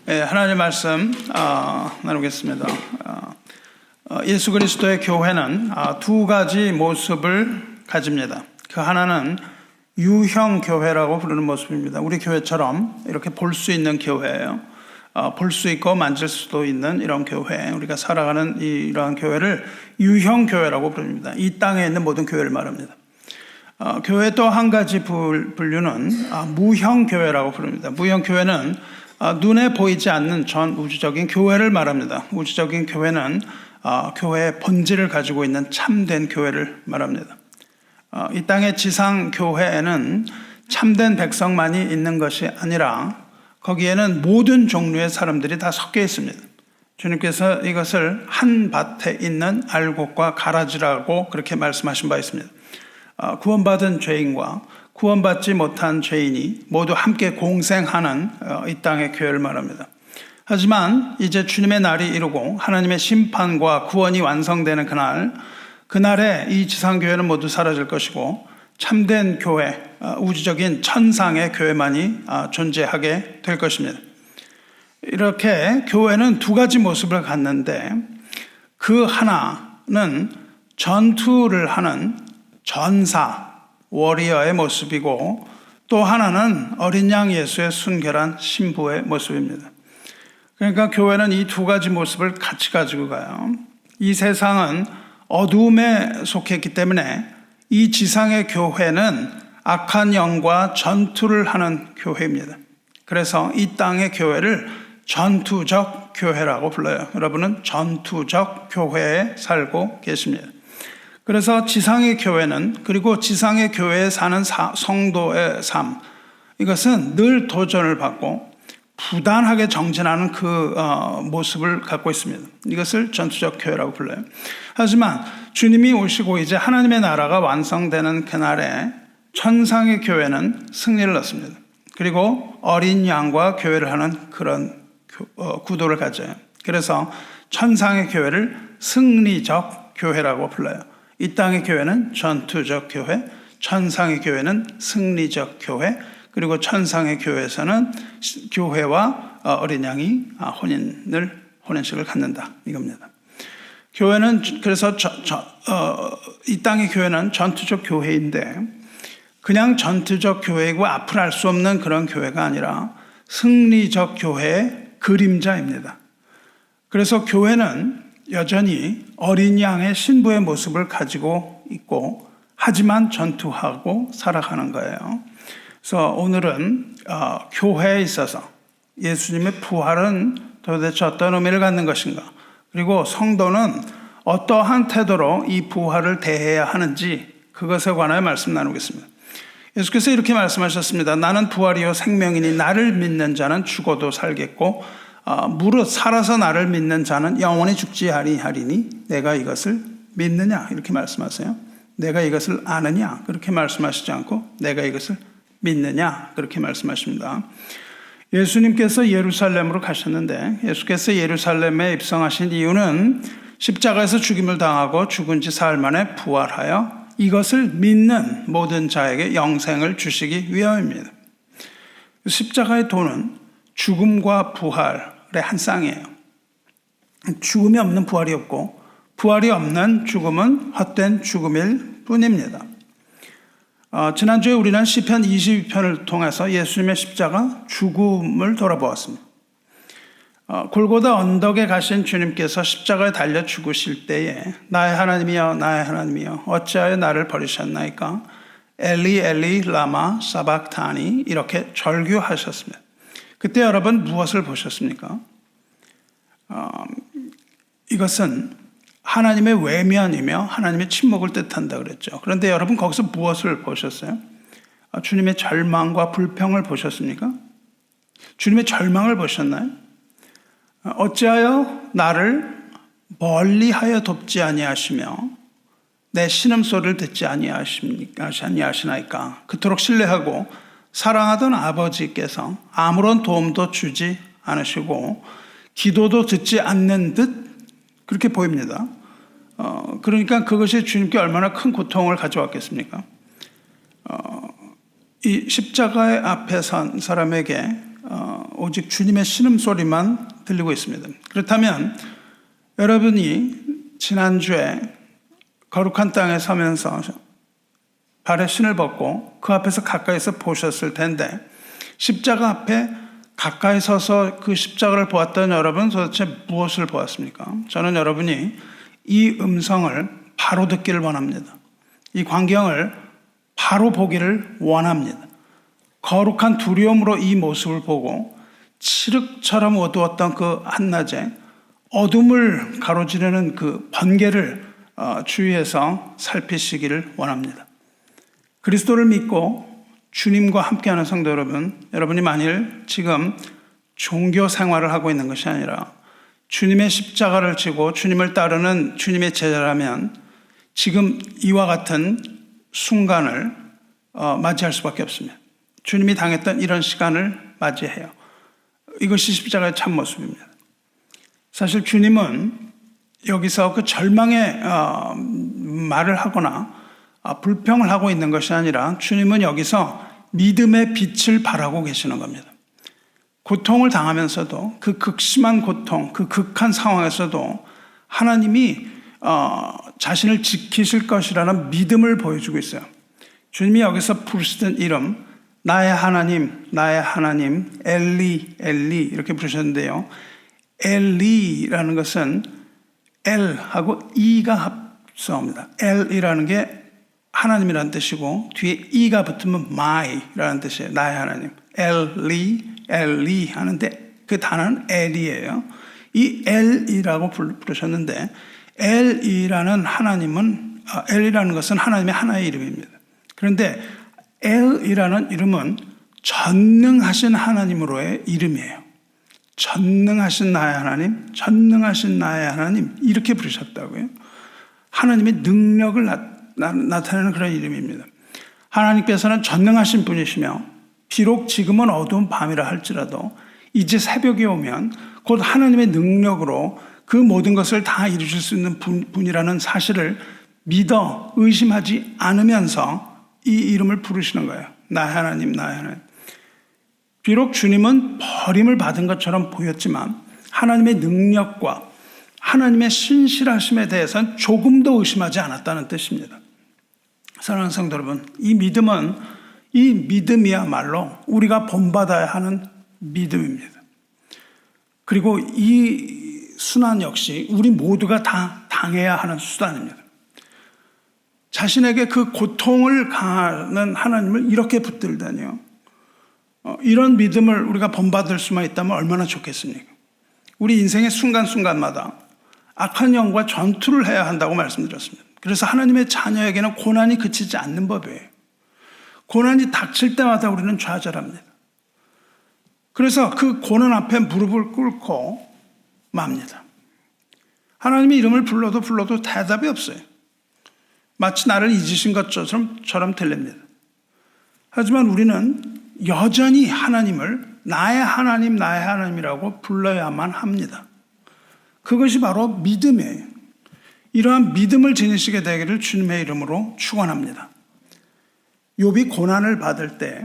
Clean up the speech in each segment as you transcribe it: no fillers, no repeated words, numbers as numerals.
하나님의 말씀 나누겠습니다. 예수 그리스도의 교회는 두 가지 모습을 가집니다. 그 하나는 유형 교회라고 부르는 모습입니다. 우리 교회처럼 이렇게 볼 수 있는 교회예요. 볼 수 있고 만질 수도 있는 이런 교회, 우리가 살아가는 이러한 교회를 유형 교회라고 부릅니다. 이 땅에 있는 모든 교회를 말합니다. 교회 또 한 가지 분류는 무형 교회라고 부릅니다. 무형 교회는 눈에 보이지 않는 전 우주적인 교회를 말합니다. 우주적인 교회는 교회의 본질을 가지고 있는 참된 교회를 말합니다. 이 땅의 지상 교회에는 참된 백성만이 있는 것이 아니라 거기에는 모든 종류의 사람들이 다 섞여 있습니다. 주님께서 이것을 한 밭에 있는 알곡과 가라지라고 그렇게 말씀하신 바 있습니다. 구원받은 죄인과 구원받지 못한 죄인이 모두 함께 공생하는 이 땅의 교회를 말합니다. 하지만 이제 주님의 날이 이루고 하나님의 심판과 구원이 완성되는 그날에 이 지상교회는 모두 사라질 것이고 참된 교회, 우주적인 천상의 교회만이 존재하게 될 것입니다. 이렇게 교회는 두 가지 모습을 갖는데 그 하나는 전투를 하는 전사, 워리어의 모습이고 또 하나는 어린 양 예수의 순결한 신부의 모습입니다. 그러니까 교회는 이 두 가지 모습을 같이 가지고 가요. 이 세상은 어두움에 속했기 때문에 이 지상의 교회는 악한 영과 전투를 하는 교회입니다. 그래서 이 땅의 교회를 전투적 교회라고 불러요. 여러분은 전투적 교회에 살고 계십니다. 그래서 지상의 교회는, 그리고 지상의 교회에 사는 성도의 삶, 이것은 늘 도전을 받고 부단하게 정진하는 그 모습을 갖고 있습니다. 이것을 전투적 교회라고 불러요. 하지만 주님이 오시고 이제 하나님의 나라가 완성되는 그날에 천상의 교회는 승리를 얻습니다. 그리고 어린 양과 교회를 하는 그런 구도를 가져요. 그래서 천상의 교회를 승리적 교회라고 불러요. 이 땅의 교회는 전투적 교회, 천상의 교회는 승리적 교회, 그리고 천상의 교회에서는 교회와 어린 양이 혼인식을 갖는다, 이겁니다. 교회는 그래서 이 땅의 교회는 전투적 교회인데 그냥 전투적 교회이고 앞을 알 수 없는 그런 교회가 아니라 승리적 교회의 그림자입니다. 그래서 교회는 여전히 어린 양의 신부의 모습을 가지고 있고 하지만 전투하고 살아가는 거예요. 그래서 오늘은 교회에 있어서 예수님의 부활은 도대체 어떤 의미를 갖는 것인가, 그리고 성도는 어떠한 태도로 이 부활을 대해야 하는지 그것에 관하여 말씀 나누겠습니다. 예수께서 이렇게 말씀하셨습니다. 나는 부활이요 생명이니 나를 믿는 자는 죽어도 살겠고 무릇 살아서 나를 믿는 자는 영원히 죽지 아니하리니 내가 이것을 믿느냐, 이렇게 말씀하세요. 내가 이것을 아느냐, 그렇게 말씀하시지 않고 내가 이것을 믿느냐, 그렇게 말씀하십니다. 예수님께서 예루살렘으로 가셨는데 예수께서 예루살렘에 입성하신 이유는 십자가에서 죽임을 당하고 죽은 지 사흘 만에 부활하여 이것을 믿는 모든 자에게 영생을 주시기 위함입니다. 십자가의 도는 죽음과 부활의 한 쌍이에요. 죽음이 없는 부활이 없고 부활이 없는 죽음은 헛된 죽음일 뿐입니다. 지난주에 우리는 시편 22편을 통해서 예수님의 십자가 죽음을 돌아보았습니다. 골고다 언덕에 가신 주님께서 십자가에 달려 죽으실 때에 나의 하나님이여 나의 하나님이여 어찌하여 나를 버리셨나이까, 엘리 엘리 라마 사박타니, 이렇게 절규하셨습니다. 그때 여러분 무엇을 보셨습니까? 이것은 하나님의 외면이며 하나님의 침묵을 뜻한다 그랬죠. 그런데 여러분 거기서 무엇을 보셨어요? 주님의 절망과 불평을 보셨습니까? 주님의 절망을 보셨나요? 어찌하여 나를 멀리하여 돕지 아니하시며 내 신음소리를 듣지 아니하시나이까. 그토록 신뢰하고 사랑하던 아버지께서 아무런 도움도 주지 않으시고 기도도 듣지 않는 듯 그렇게 보입니다. 그러니까 그것이 주님께 얼마나 큰 고통을 가져왔겠습니까? 이 십자가의 앞에 선 사람에게 오직 주님의 신음소리만 들리고 있습니다. 그렇다면 여러분이 지난주에 거룩한 땅에 서면서 발에 신을 벗고 그 앞에서 가까이서 보셨을 텐데, 십자가 앞에 가까이 서서 그 십자가를 보았던 여러분, 도대체 무엇을 보았습니까? 저는 여러분이 이 음성을 바로 듣기를 원합니다. 이 광경을 바로 보기를 원합니다. 거룩한 두려움으로 이 모습을 보고 칠흑처럼 어두웠던 그 한낮에 어둠을 가로지르는 그 번개를 주위에서 살피시기를 원합니다. 그리스도를 믿고 주님과 함께하는 성도 여러분, 여러분이 만일 지금 종교 생활을 하고 있는 것이 아니라 주님의 십자가를 지고 주님을 따르는 주님의 제자라면 지금 이와 같은 순간을 맞이할 수밖에 없습니다. 주님이 당했던 이런 시간을 맞이해요. 이것이 십자가의 참모습입니다. 사실 주님은 여기서 그 절망의 말을 하거나 불평을 하고 있는 것이 아니라 주님은 여기서 믿음의 빛을 발하고 계시는 겁니다. 고통을 당하면서도 그 극심한 고통, 그 극한 상황에서도 하나님이 자신을 지키실 것이라는 믿음을 보여주고 있어요. 주님이 여기서 부르시던 이름, 나의 하나님, 나의 하나님, 엘리, 엘리 이렇게 부르셨는데요. 엘리라는 것은 L하고 E가 합성합니다. L이라는 게 하나님이라는 뜻이고 뒤에 E가 붙으면 my라는 뜻이에요. 나의 하나님. 엘리, 엘리 하는데 그 단어는 L이에요. 이 L이라고 부르셨는데 L이라는 하나님은 L이라는 것은 하나님의 하나의 이름입니다. 그런데 L이라는 이름은 전능하신 하나님으로의 이름이에요. 전능하신 나의 하나님, 전능하신 나의 하나님 이렇게 부르셨다고요. 하나님의 능력을 나타내는 그런 이름입니다. 하나님께서는 전능하신 분이시며 비록 지금은 어두운 밤이라 할지라도 이제 새벽이 오면 곧 하나님의 능력으로 그 모든 것을 다 이루실 수 있는 분이라는 사실을 믿어 의심하지 않으면서 이 이름을 부르시는 거예요. 나의 하나님, 나의 하나님. 비록 주님은 버림을 받은 것처럼 보였지만 하나님의 능력과 하나님의 신실하심에 대해서는 조금도 의심하지 않았다는 뜻입니다. 사랑하는 성도 여러분, 이 믿음이야말로 우리가 본받아야 하는 믿음입니다. 그리고 이 순환 역시 우리 모두가 다 당해야 하는 수단입니다. 자신에게 그 고통을 가하는 하나님을 이렇게 붙들다니요. 이런 믿음을 우리가 본받을 수만 있다면 얼마나 좋겠습니까? 우리 인생의 순간순간마다 악한 영과 전투를 해야 한다고 말씀드렸습니다. 그래서 하나님의 자녀에게는 고난이 그치지 않는 법이에요. 고난이 닥칠 때마다 우리는 좌절합니다. 그래서 그 고난 앞에 무릎을 꿇고 맙니다. 하나님의 이름을 불러도 대답이 없어요. 마치 나를 잊으신 것처럼 들립니다. 하지만 우리는 여전히 하나님을 나의 하나님, 나의 하나님이라고 불러야만 합니다. 그것이 바로 믿음이에요. 이러한 믿음을 지니시게 되기를 주님의 이름으로 축원합니다. 욥이 고난을 받을 때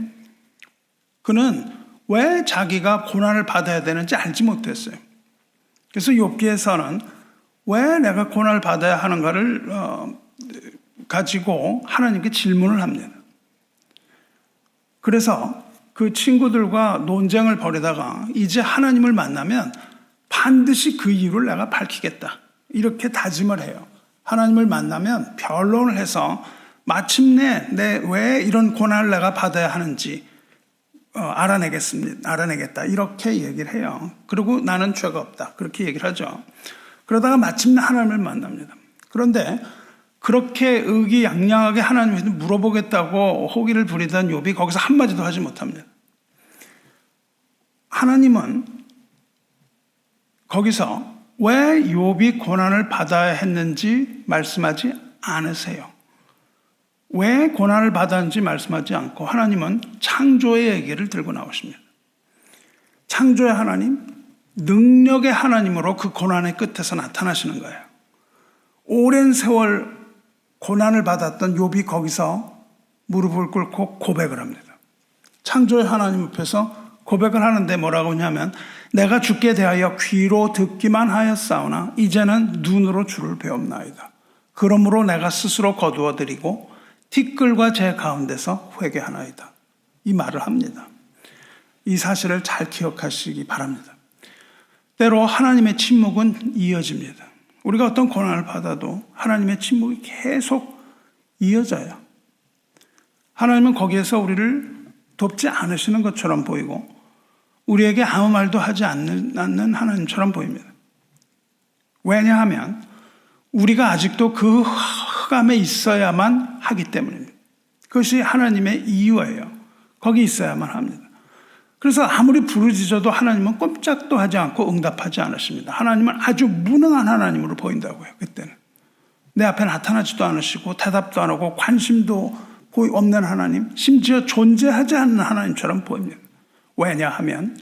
그는 왜 자기가 고난을 받아야 되는지 알지 못했어요. 그래서 욥기에서는 왜 내가 고난을 받아야 하는가를 가지고 하나님께 질문을 합니다. 그래서 그 친구들과 논쟁을 벌이다가 이제 하나님을 만나면 반드시 그 이유를 내가 밝히겠다. 이렇게 다짐을 해요. 하나님을 만나면 변론을 해서 마침내 왜 이런 고난을 내가 받아야 하는지 알아내겠다. 이렇게 얘기를 해요. 그리고 나는 죄가 없다. 그렇게 얘기를 하죠. 그러다가 마침내 하나님을 만납니다. 그런데 그렇게 의기양양하게 하나님한테 물어보겠다고 호기를 부리던 욥이 거기서 한마디도 하지 못합니다. 하나님은 거기서 왜 욥이 고난을 받아야 했는지 말씀하지 않으세요. 왜 고난을 받았는지 말씀하지 않고 하나님은 창조의 얘기를 들고 나오십니다. 창조의 하나님, 능력의 하나님으로 그 고난의 끝에서 나타나시는 거예요. 오랜 세월 고난을 받았던 욥이 거기서 무릎을 꿇고 고백을 합니다. 창조의 하나님 앞에서 고백을 하는데 뭐라고 하냐면 내가 주께 대하여 귀로 듣기만 하였사오나 이제는 눈으로 주를 배웁나이다. 그러므로 내가 스스로 거두어드리고 티끌과 제 가운데서 회개하나이다. 이 말을 합니다. 이 사실을 잘 기억하시기 바랍니다. 때로 하나님의 침묵은 이어집니다. 우리가 어떤 고난을 받아도 하나님의 침묵이 계속 이어져요. 하나님은 거기에서 우리를 돕지 않으시는 것처럼 보이고 우리에게 아무 말도 하지 않는 하나님처럼 보입니다. 왜냐하면 우리가 아직도 그 흑암에 있어야만 하기 때문입니다. 그것이 하나님의 이유예요. 거기 있어야만 합니다. 그래서 아무리 부르짖어도 하나님은 꼼짝도 하지 않고 응답하지 않으십니다. 하나님은 아주 무능한 하나님으로 보인다고요. 그때는 내 앞에 나타나지도 않으시고 대답도 안 하고 관심도 없는 하나님, 심지어 존재하지 않는 하나님처럼 보입니다. 왜냐하면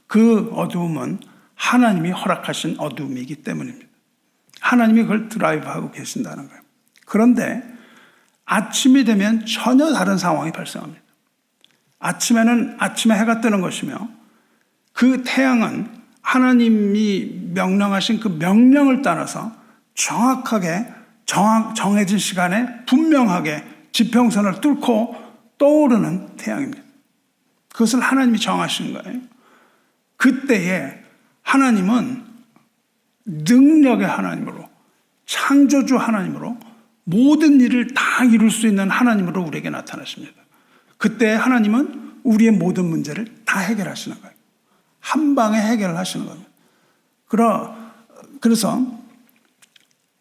그 어두움은 하나님이 허락하신 어두움이기 때문입니다. 하나님이 그걸 드라이브하고 계신다는 거예요. 그런데 아침이 되면 전혀 다른 상황이 발생합니다. 아침에는 아침에 해가 뜨는 것이며 그 태양은 하나님이 명령하신 그 명령을 따라서 정확하게 정해진 시간에 분명하게 지평선을 뚫고 떠오르는 태양입니다. 그것을 하나님이 정하신 거예요. 그때에 하나님은 능력의 하나님으로, 창조주 하나님으로 모든 일을 다 이룰 수 있는 하나님으로 우리에게 나타나십니다. 그때 하나님은 우리의 모든 문제를 다 해결하시는 거예요. 한 방에 해결을 하시는 겁니다. 그래서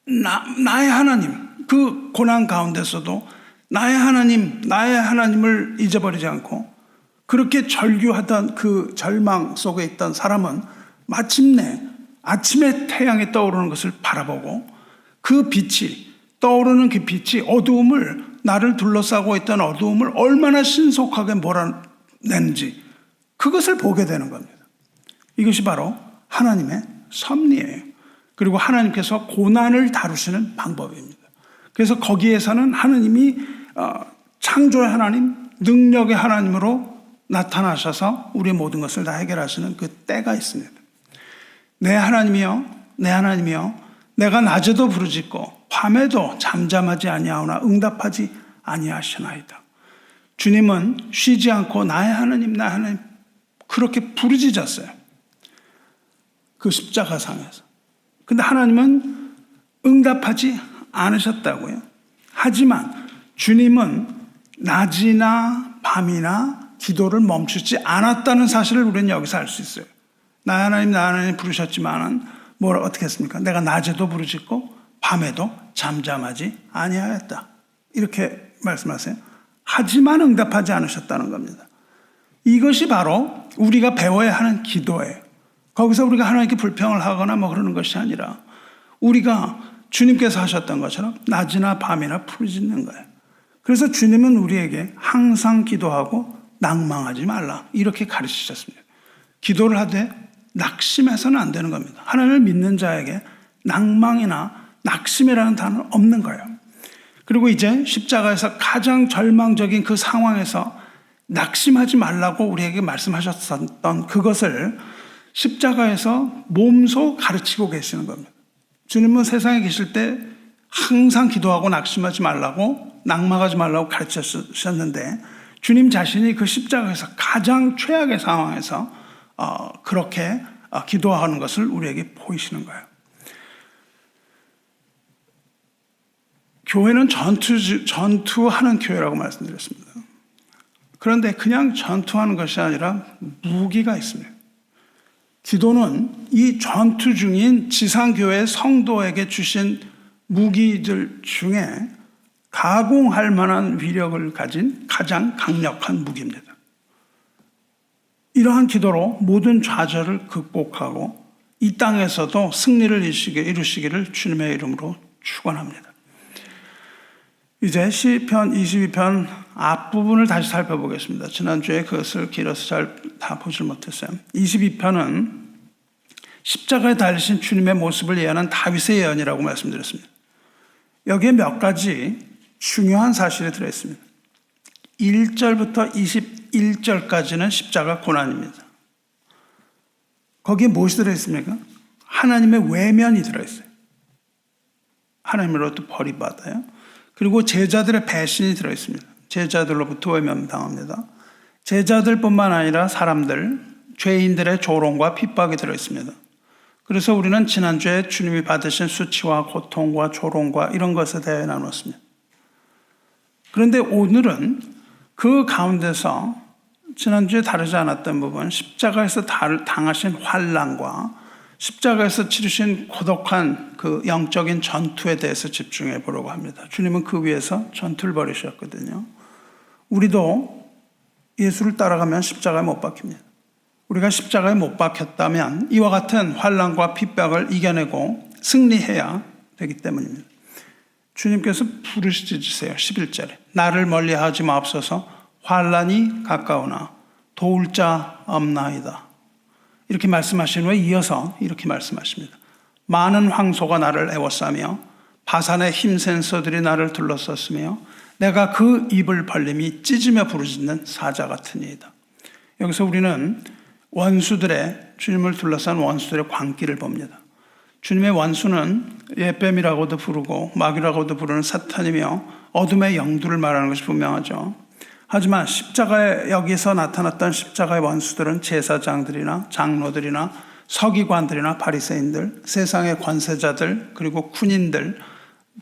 나의 하나님, 그 고난 가운데서도 나의 하나님을 잊어버리지 않고 그렇게 절규하던 그 절망 속에 있던 사람은 마침내 아침에 태양이 떠오르는 것을 바라보고 그 빛이 떠오르는 그 빛이 나를 둘러싸고 있던 어두움을 얼마나 신속하게 몰아내는지 그것을 보게 되는 겁니다. 이것이 바로 하나님의 섭리예요. 그리고 하나님께서 고난을 다루시는 방법입니다. 그래서 거기에서는 하나님이 창조의 하나님, 능력의 하나님으로 나타나셔서 우리의 모든 것을 다 해결하시는 그 때가 있습니다. 내 하나님이여, 내 하나님이여, 내가 낮에도 부르짖고 밤에도 잠잠하지 아니하오나 응답하지 아니하시나이다. 주님은 쉬지 않고 나의 하나님, 나의 하나님 그렇게 부르짖었어요. 그 십자가상에서. 근데 하나님은 응답하지 않으셨다고요. 하지만 주님은 낮이나 밤이나 기도를 멈추지 않았다는 사실을 우리는 여기서 알 수 있어요. 나의 하나님, 나의 하나님 부르셨지만은 어떻게 했습니까? 내가 낮에도 부르짖고 밤에도 잠잠하지 아니하였다. 이렇게 말씀하세요. 하지만 응답하지 않으셨다는 겁니다. 이것이 바로 우리가 배워야 하는 기도예요. 거기서 우리가 하나님께 불평을 하거나 그러는 것이 아니라 우리가 주님께서 하셨던 것처럼 낮이나 밤이나 부르짖는 거예요. 그래서 주님은 우리에게 항상 기도하고 낙망하지 말라 이렇게 가르치셨습니다. 기도를 하되 낙심해서는 안 되는 겁니다. 하나님을 믿는 자에게 낭망이나 낙심이라는 단어는 없는 거예요. 그리고 이제 십자가에서 가장 절망적인 그 상황에서 낙심하지 말라고 우리에게 말씀하셨던 그것을 십자가에서 몸소 가르치고 계시는 겁니다. 주님은 세상에 계실 때 항상 기도하고 낙심하지 말라고 낙망하지 말라고 가르치셨는데 주님 자신이 그 십자가에서 가장 최악의 상황에서 그렇게 기도하는 것을 우리에게 보이시는 거예요. 교회는 전투하는 교회라고 말씀드렸습니다. 그런데 그냥 전투하는 것이 아니라 무기가 있습니다. 기도는 이 전투 중인 지상교회 성도에게 주신 무기들 중에 가공할 만한 위력을 가진 가장 강력한 무기입니다. 이러한 기도로 모든 좌절을 극복하고 이 땅에서도 승리를 이루시기를 주님의 이름으로 축원합니다. 이제 시편 22편 앞부분을 다시 살펴보겠습니다. 지난주에 그것을 길어서 잘 다 보질 못했어요. 22편은 십자가에 달리신 주님의 모습을 예언한 다윗의 예언이라고 말씀드렸습니다. 여기에 몇 가지 중요한 사실이 들어있습니다. 1절부터 21절까지는 십자가 고난입니다. 거기에 무엇이 들어있습니까? 하나님의 외면이 들어있어요. 하나님으로부터 버림받아요. 그리고 제자들의 배신이 들어있습니다. 제자들로부터 외면당합니다. 제자들뿐만 아니라 사람들, 죄인들의 조롱과 핍박이 들어있습니다. 그래서 우리는 지난주에 주님이 받으신 수치와 고통과 조롱과 이런 것에 대해 나눴습니다. 그런데 오늘은 그 가운데서 지난주에 다루지 않았던 부분, 십자가에서 당하신 환난과 십자가에서 치르신 고독한 그 영적인 전투에 대해서 집중해 보려고 합니다. 주님은 그 위에서 전투를 벌이셨거든요. 우리도 예수를 따라가면 십자가에 못 박힙니다. 우리가 십자가에 못 박혔다면 이와 같은 환난과 핍박을 이겨내고 승리해야 되기 때문입니다. 주님께서 부르짖으세요. 11절에 나를 멀리하지 마옵소서 환난이 가까우나 도울 자 없나이다. 이렇게 말씀하신 후에 이어서 이렇게 말씀하십니다. 많은 황소가 나를 애워싸며 바산의 힘센 소들이 나를 둘러쌌으며 내가 그 입을 벌림이 찢으며 부르짖는 사자 같으니이다. 여기서 우리는 주님을 둘러싼 원수들의 광기를 봅니다. 주님의 원수는 옛뱀이라고도 부르고 마귀라고도 부르는 사탄이며 어둠의 영들을 말하는 것이 분명하죠. 하지만 십자가에 여기서 나타났던 십자가의 원수들은 제사장들이나 장로들이나 서기관들이나 바리새인들, 세상의 권세자들, 그리고 군인들,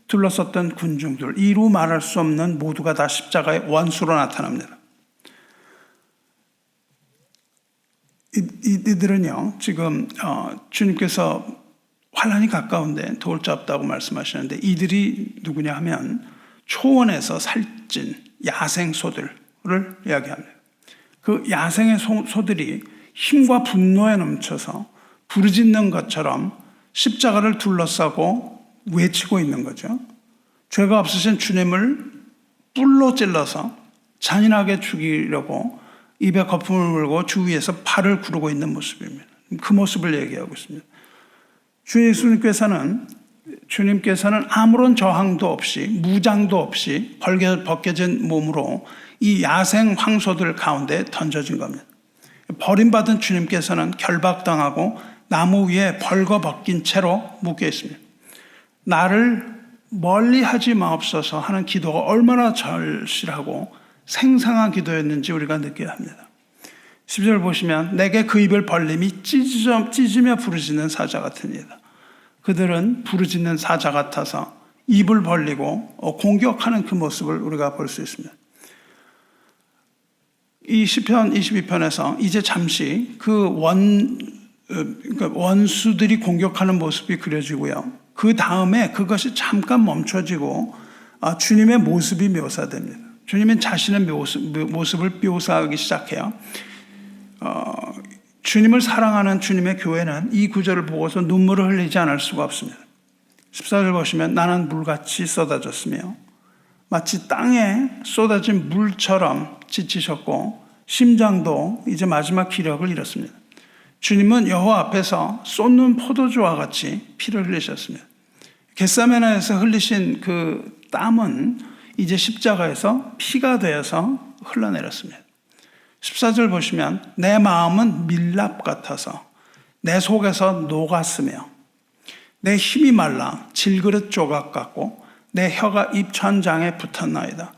둘러섰던 군중들, 이루 말할 수 없는 모두가 다 십자가의 원수로 나타납니다. 이들은요, 지금 주님께서 환난이 가까운데 도울 자 없다고 말씀하시는데 이들이 누구냐 하면 초원에서 살찐 야생소들을 이야기합니다. 그 야생의 소들이 힘과 분노에 넘쳐서 부르짖는 것처럼 십자가를 둘러싸고 외치고 있는 거죠. 죄가 없으신 주님을 뿔로 찔러서 잔인하게 죽이려고 입에 거품을 물고 주위에서 팔을 구르고 있는 모습입니다. 그 모습을 얘기하고 있습니다. 주 주님께서는 아무런 저항도 없이 무장도 없이 벗겨진 몸으로 이 야생 황소들 가운데 던져진 겁니다. 버림받은 주님께서는 결박당하고 나무 위에 벌거벗긴 채로 묶여 있습니다. 나를 멀리하지 마옵소서 하는 기도가 얼마나 절실하고 생생한 기도였는지 우리가 느껴야 합니다. 10절 보시면 내게 그 입을 벌림이 찢으며 부르짖는 사자 같으니이다. 그들은 부르짖는 사자 같아서 입을 벌리고 공격하는 그 모습을 우리가 볼 수 있습니다. 이 시편 22편에서 이제 잠시 원수들이 공격하는 모습이 그려지고요. 그 다음에 그것이 잠깐 멈춰지고 주님의 모습이 묘사됩니다. 주님은 자신의 모습을 묘사하기 시작해요. 주님을 사랑하는 주님의 교회는 이 구절을 보고서 눈물을 흘리지 않을 수가 없습니다. 14절 보시면 나는 물같이 쏟아졌으며 마치 땅에 쏟아진 물처럼 지치셨고 심장도 이제 마지막 기력을 잃었습니다. 주님은 여호와 앞에서 쏟는 포도주와 같이 피를 흘리셨습니다. 겟세마네에서 흘리신 그 땀은 이제 십자가에서 피가 되어서 흘러내렸습니다. 14절 보시면 내 마음은 밀랍 같아서 내 속에서 녹았으며 내 힘이 말라 질그릇 조각 같고 내 혀가 입천장에 붙었나이다.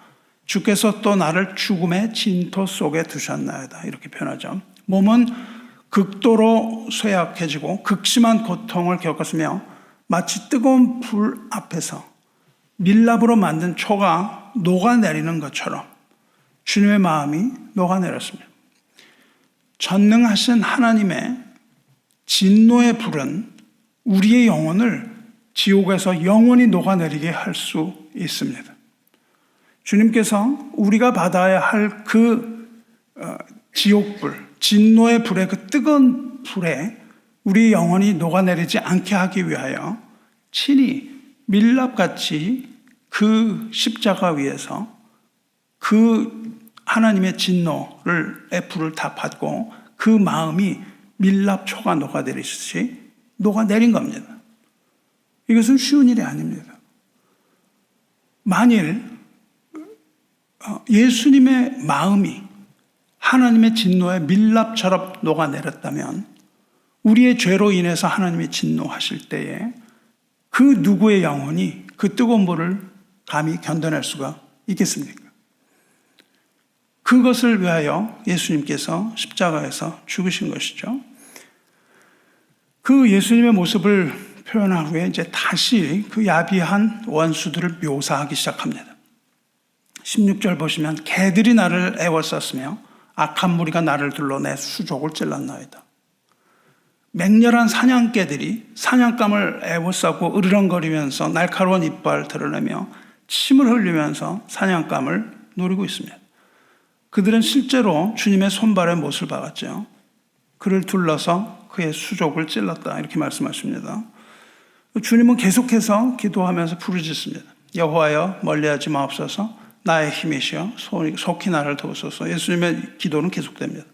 주께서 또 나를 죽음의 진토 속에 두셨나이다. 이렇게 표현하죠. 몸은 극도로 쇠약해지고 극심한 고통을 겪었으며 마치 뜨거운 불 앞에서 밀랍으로 만든 초가 녹아내리는 것처럼 주님의 마음이 녹아내렸습니다. 전능하신 하나님의 진노의 불은 우리의 영혼을 지옥에서 영원히 녹아내리게 할 수 있습니다. 주님께서 우리가 받아야 할 그 지옥불, 진노의 불의 그 뜨거운 불에 우리 영혼이 녹아내리지 않게 하기 위하여 친히 밀랍같이 그 십자가 위에서 그 하나님의 진노의 불을 다 받고 그 마음이 밀랍초가 녹아내리듯이 녹아내린 겁니다. 이것은 쉬운 일이 아닙니다. 만일 예수님의 마음이 하나님의 진노의 밀랍처럼 녹아내렸다면 우리의 죄로 인해서 하나님이 진노하실 때에 그 누구의 영혼이 그 뜨거운 불을 감히 견뎌낼 수가 있겠습니까? 그것을 위하여 예수님께서 십자가에서 죽으신 것이죠. 그 예수님의 모습을 표현한 후에 이제 다시 그 야비한 원수들을 묘사하기 시작합니다. 16절 보시면 개들이 나를 애워쌌으며 악한 무리가 나를 둘러 내 수족을 찔렀나이다. 맹렬한 사냥개들이 사냥감을 애워싸고 으르렁거리면서 날카로운 이빨 드러내며 침을 흘리면서 사냥감을 노리고 있습니다. 그들은 실제로 주님의 손발의 못을 박았죠. 그를 둘러서 그의 수족을 찔렀다 이렇게 말씀하십니다. 주님은 계속해서 기도하면서 부르짖습니다. 여호와여 멀리하지 마옵소서. 나의 힘이시여 속히 나를 도우소서. 예수님의 기도는 계속됩니다.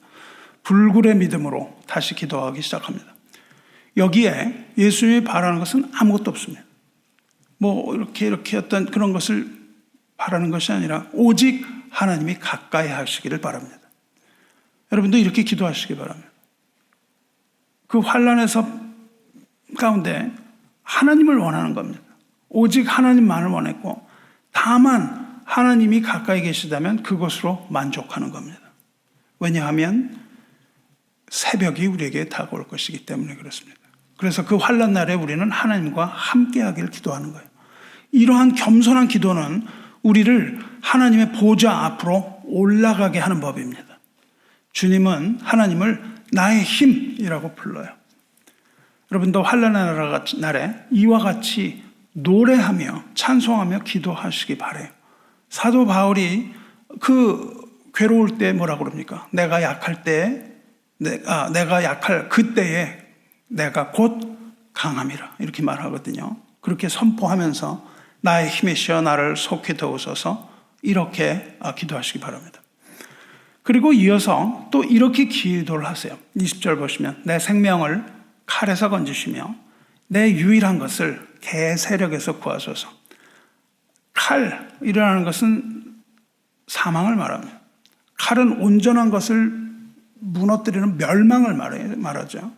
불굴의 믿음으로 다시 기도하기 시작합니다. 여기에 예수님이 바라는 것은 아무것도 없습니다. 뭐 이렇게 어떤 그런 것을 바라는 것이 아니라 오직 하나님이 가까이 하시기를 바랍니다. 여러분도 이렇게 기도하시기 바랍니다. 그 환난에서 가운데 하나님을 원하는 겁니다. 오직 하나님만을 원했고 다만 하나님이 가까이 계시다면 그것으로 만족하는 겁니다. 왜냐하면 새벽이 우리에게 다가올 것이기 때문에 그렇습니다. 그래서 그 환난 날에 우리는 하나님과 함께하기를 기도하는 거예요. 이러한 겸손한 기도는 우리를 하나님의 보좌 앞으로 올라가게 하는 법입니다. 주님은 하나님을 나의 힘이라고 불러요. 여러분도 환난의 날에 이와 같이 노래하며 찬송하며 기도하시기 바라요. 사도 바울이 그 괴로울 때 뭐라고 그럽니까? 내가 약할 그때에 내가 곧 강함이라 이렇게 말하거든요. 그렇게 선포하면서 나의 힘이시여 나를 속히 도우소서 이렇게 기도하시기 바랍니다. 그리고 이어서 또 이렇게 기도를 하세요. 20절 보시면 내 생명을 칼에서 건지시며 내 유일한 것을 개 세력에서 구하소서. 칼이라는 것은 사망을 말합니다. 칼은 온전한 것을 무너뜨리는 멸망을 말하죠.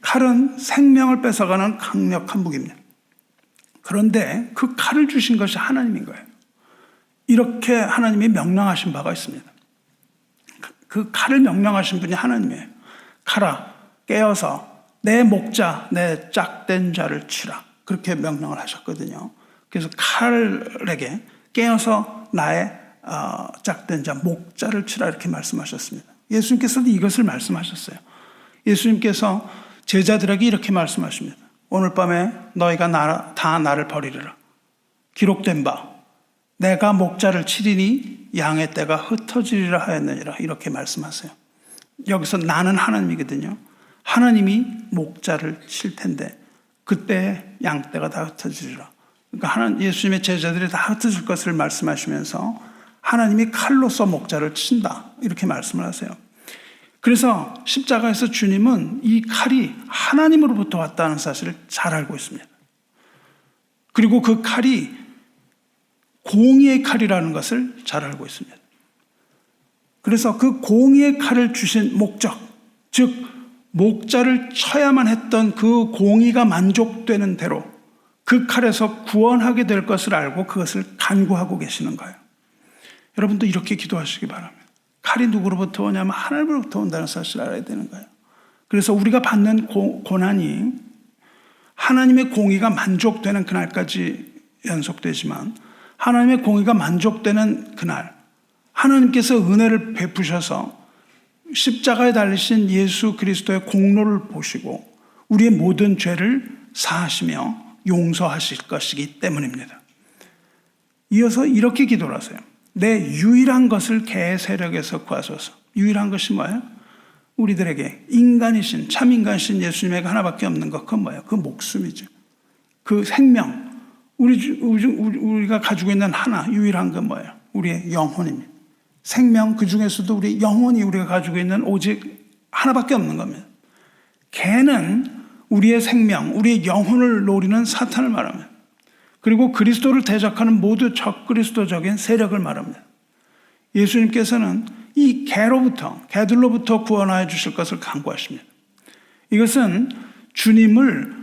칼은 생명을 뺏어가는 강력한 무기입니다. 그런데 그 칼을 주신 것이 하나님인 거예요. 이렇게 하나님이 명령하신 바가 있습니다. 그 칼을 명령하신 분이 하나님이에요. 칼아 깨어서 내 목자 내 짝된 자를 치라 그렇게 명령을 하셨거든요. 그래서 칼에게 깨어서 나의 짝된 자 목자를 치라 이렇게 말씀하셨습니다. 예수님께서도 이것을 말씀하셨어요. 예수님께서 제자들에게 이렇게 말씀하십니다. 오늘 밤에 너희가 다 나를 버리리라. 기록된 바 내가 목자를 치리니 양의 떼가 흩어지리라 하였느니라 이렇게 말씀하세요. 여기서 나는 하나님이거든요. 하나님이 목자를 칠 텐데 그때 양떼가 다 흩어지리라. 그러니까 예수님의 제자들이 다 흩어질 것을 말씀하시면서 하나님이 칼로서 목자를 친다 이렇게 말씀을 하세요. 그래서 십자가에서 주님은 이 칼이 하나님으로부터 왔다는 사실을 잘 알고 있습니다. 그리고 그 칼이 공의의 칼이라는 것을 잘 알고 있습니다. 그래서 그 공의의 칼을 주신 목적, 즉 목자를 쳐야만 했던 그 공의가 만족되는 대로 그 칼에서 구원하게 될 것을 알고 그것을 간구하고 계시는 거예요. 여러분도 이렇게 기도하시기 바랍니다. 칼이 누구로부터 오냐면 하나님으로부터 온다는 사실을 알아야 되는 거예요. 그래서 우리가 받는 고난이 하나님의 공의가 만족되는 그날까지 연속되지만 하나님의 공의가 만족되는 그날 하나님께서 은혜를 베푸셔서 십자가에 달리신 예수 그리스도의 공로를 보시고 우리의 모든 죄를 사하시며 용서하실 것이기 때문입니다. 이어서 이렇게 기도를 하세요. 내 유일한 것을 개 세력에서 구하소서. 유일한 것이 뭐예요? 우리들에게 인간이신 참 인간이신 예수님에게 하나밖에 없는 것 그건 뭐예요? 그 목숨이죠. 그 생명. 우리가 가지고 있는 하나 유일한 건 뭐예요? 우리의 영혼입니다. 생명 그 중에서도 우리 영혼이 우리가 가지고 있는 오직 하나밖에 없는 겁니다. 개는 우리의 생명, 우리의 영혼을 노리는 사탄을 말합니다. 그리고 그리스도를 대적하는 모두 적그리스도적인 세력을 말합니다. 예수님께서는 이 개들로부터 구원하여 주실 것을 간구하십니다. 이것은 주님을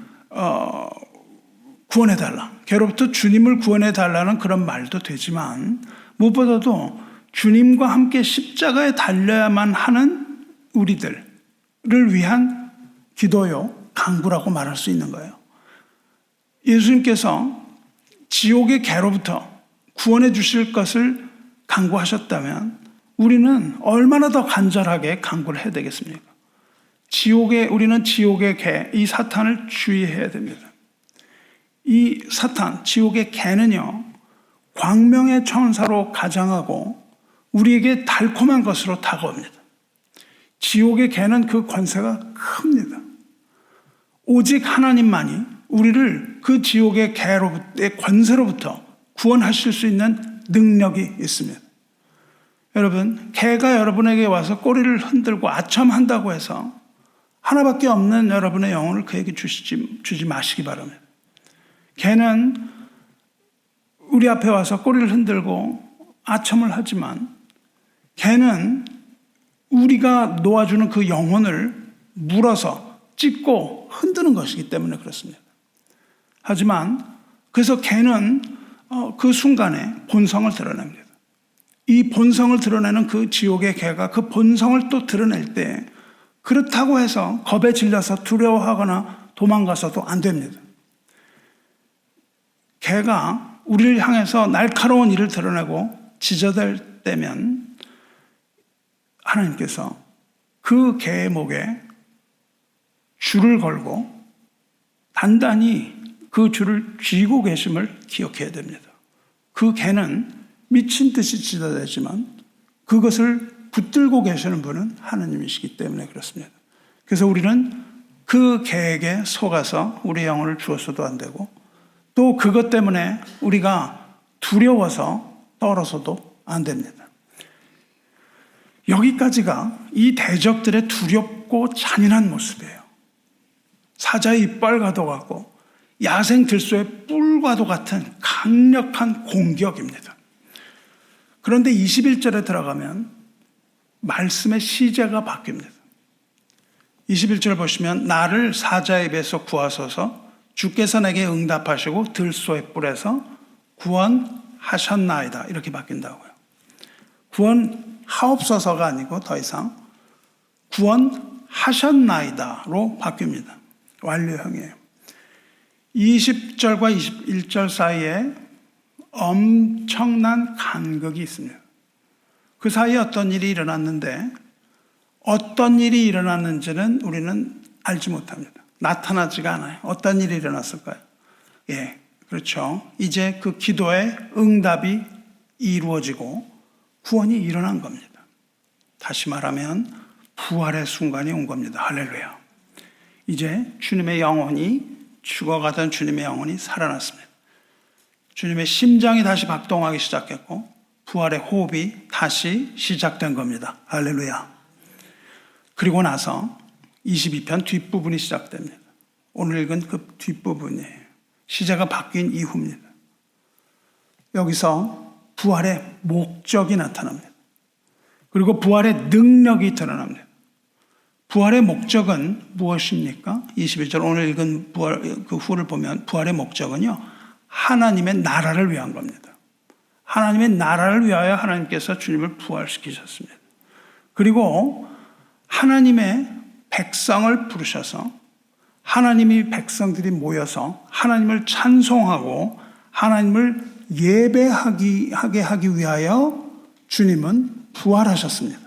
구원해달라, 괴로부터 주님을 구원해달라는 그런 말도 되지만 무엇보다도 주님과 함께 십자가에 달려야만 하는 우리들을 위한 기도요, 간구라고 말할 수 있는 거예요. 예수님께서 지옥의 개로부터 구원해 주실 것을 간구하셨다면 우리는 얼마나 더 간절하게 간구를 해야 되겠습니까? 우리는 지옥의 개, 이 사탄을 주의해야 됩니다. 이 사탄, 지옥의 개는요, 광명의 천사로 가장하고 우리에게 달콤한 것으로 다가옵니다. 지옥의 개는 그 권세가 큽니다. 오직 하나님만이 우리를 그 지옥의 개로부터의 권세로부터 구원하실 수 있는 능력이 있습니다. 여러분, 개가 여러분에게 와서 꼬리를 흔들고 아첨한다고 해서 하나밖에 없는 여러분의 영혼을 그에게 주지 마시기 바랍니다. 개는 우리 앞에 와서 꼬리를 흔들고 아첨을 하지만 개는 우리가 놓아주는 그 영혼을 물어서 찢고 흔드는 것이기 때문에 그렇습니다. 하지만 그래서 개는 그 순간에 본성을 드러냅니다. 이 본성을 드러내는 그 지옥의 개가 그 본성을 또 드러낼 때 그렇다고 해서 겁에 질려서 두려워하거나 도망가서도 안 됩니다. 개가 우리를 향해서 날카로운 일을 드러내고 지저댈 때면 하나님께서 그 개의 목에 줄을 걸고 단단히 그 줄을 쥐고 계심을 기억해야 됩니다. 그 개는 미친 듯이 짖어대지만 그것을 붙들고 계시는 분은 하나님이시기 때문에 그렇습니다. 그래서 우리는 그 개에게 속아서 우리의 영혼을 주어서도 안 되고 또 그것 때문에 우리가 두려워서 떨어서도 안 됩니다. 여기까지가 이 대적들의 두렵고 잔인한 모습이에요. 사자의 이빨과도 같고 야생 들소의 뿔과도 같은 강력한 공격입니다. 그런데 21절에 들어가면 말씀의 시제가 바뀝니다. 21절 보시면 나를 사자의 입에서 구하소서 주께서 내게 응답하시고 들소의 뿔에서 구원하셨나이다 이렇게 바뀐다고요. 구원하옵소서가 아니고 더 이상 구원하셨나이다로 바뀝니다. 완료형이에요. 20절과 21절 사이에 엄청난 간극이 있습니다. 그 사이에 어떤 일이 일어났는데 어떤 일이 일어났는지는 우리는 알지 못합니다. 나타나지가 않아요. 어떤 일이 일어났을까요? 예, 그렇죠. 이제 그 기도의 응답이 이루어지고 구원이 일어난 겁니다. 다시 말하면 부활의 순간이 온 겁니다. 할렐루야. 이제 주님의 영혼이 죽어가던 주님의 영혼이 살아났습니다. 주님의 심장이 다시 박동하기 시작했고 부활의 호흡이 다시 시작된 겁니다. 할렐루야. 그리고 나서 22편 뒷부분이 시작됩니다. 오늘 읽은 그 뒷부분이에요. 시제가 바뀐 이후입니다. 여기서 부활의 목적이 나타납니다. 그리고 부활의 능력이 드러납니다. 부활의 목적은 무엇입니까? 21절 오늘 읽은 부활 그 후를 보면 부활의 목적은요, 하나님의 나라를 위한 겁니다. 하나님의 나라를 위하여 하나님께서 주님을 부활시키셨습니다. 그리고 하나님의 백성을 부르셔서 하나님이 백성들이 모여서 하나님을 찬송하고 하나님을 예배하게 하기 위하여 주님은 부활하셨습니다.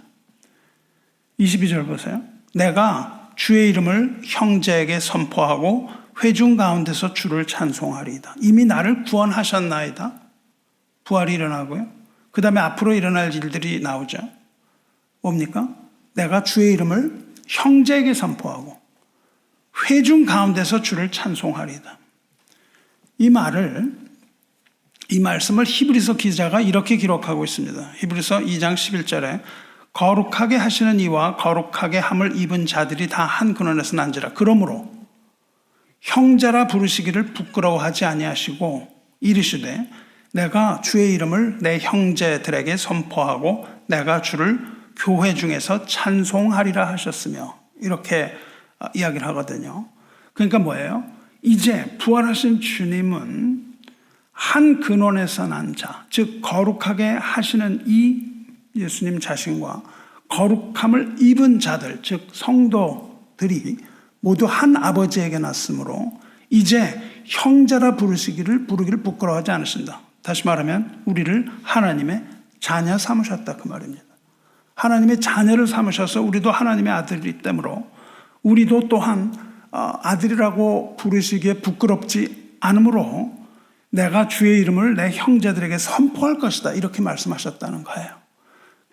22절 보세요. 내가 주의 이름을 형제에게 선포하고 회중 가운데서 주를 찬송하리이다. 이미 나를 구원하셨나이다. 부활이 일어나고요. 그 다음에 앞으로 일어날 일들이 나오죠. 뭡니까? 내가 주의 이름을 형제에게 선포하고 회중 가운데서 주를 찬송하리이다. 이 말씀을 히브리서 기자가 이렇게 기록하고 있습니다. 히브리서 2장 11절에 거룩하게 하시는 이와 거룩하게 함을 입은 자들이 다 한 근원에서 난지라. 그러므로 형제라 부르시기를 부끄러워하지 아니하시고 이르시되 내가 주의 이름을 내 형제들에게 선포하고 내가 주를 교회 중에서 찬송하리라 하셨으며, 이렇게 이야기를 하거든요. 그러니까 뭐예요? 이제 부활하신 주님은 한 근원에서 난 자, 즉 거룩하게 하시는 이 예수님 자신과 거룩함을 입은 자들, 즉 성도들이 모두 한 아버지에게 났으므로 이제 형제라 부르기를 부끄러워하지 않으신다. 다시 말하면 우리를 하나님의 자녀 삼으셨다 그 말입니다. 하나님의 자녀를 삼으셔서 우리도 하나님의 아들이기 때문에 우리도 또한 아들이라고 부르시기에 부끄럽지 않으므로 내가 주의 이름을 내 형제들에게 선포할 것이다 이렇게 말씀하셨다는 거예요.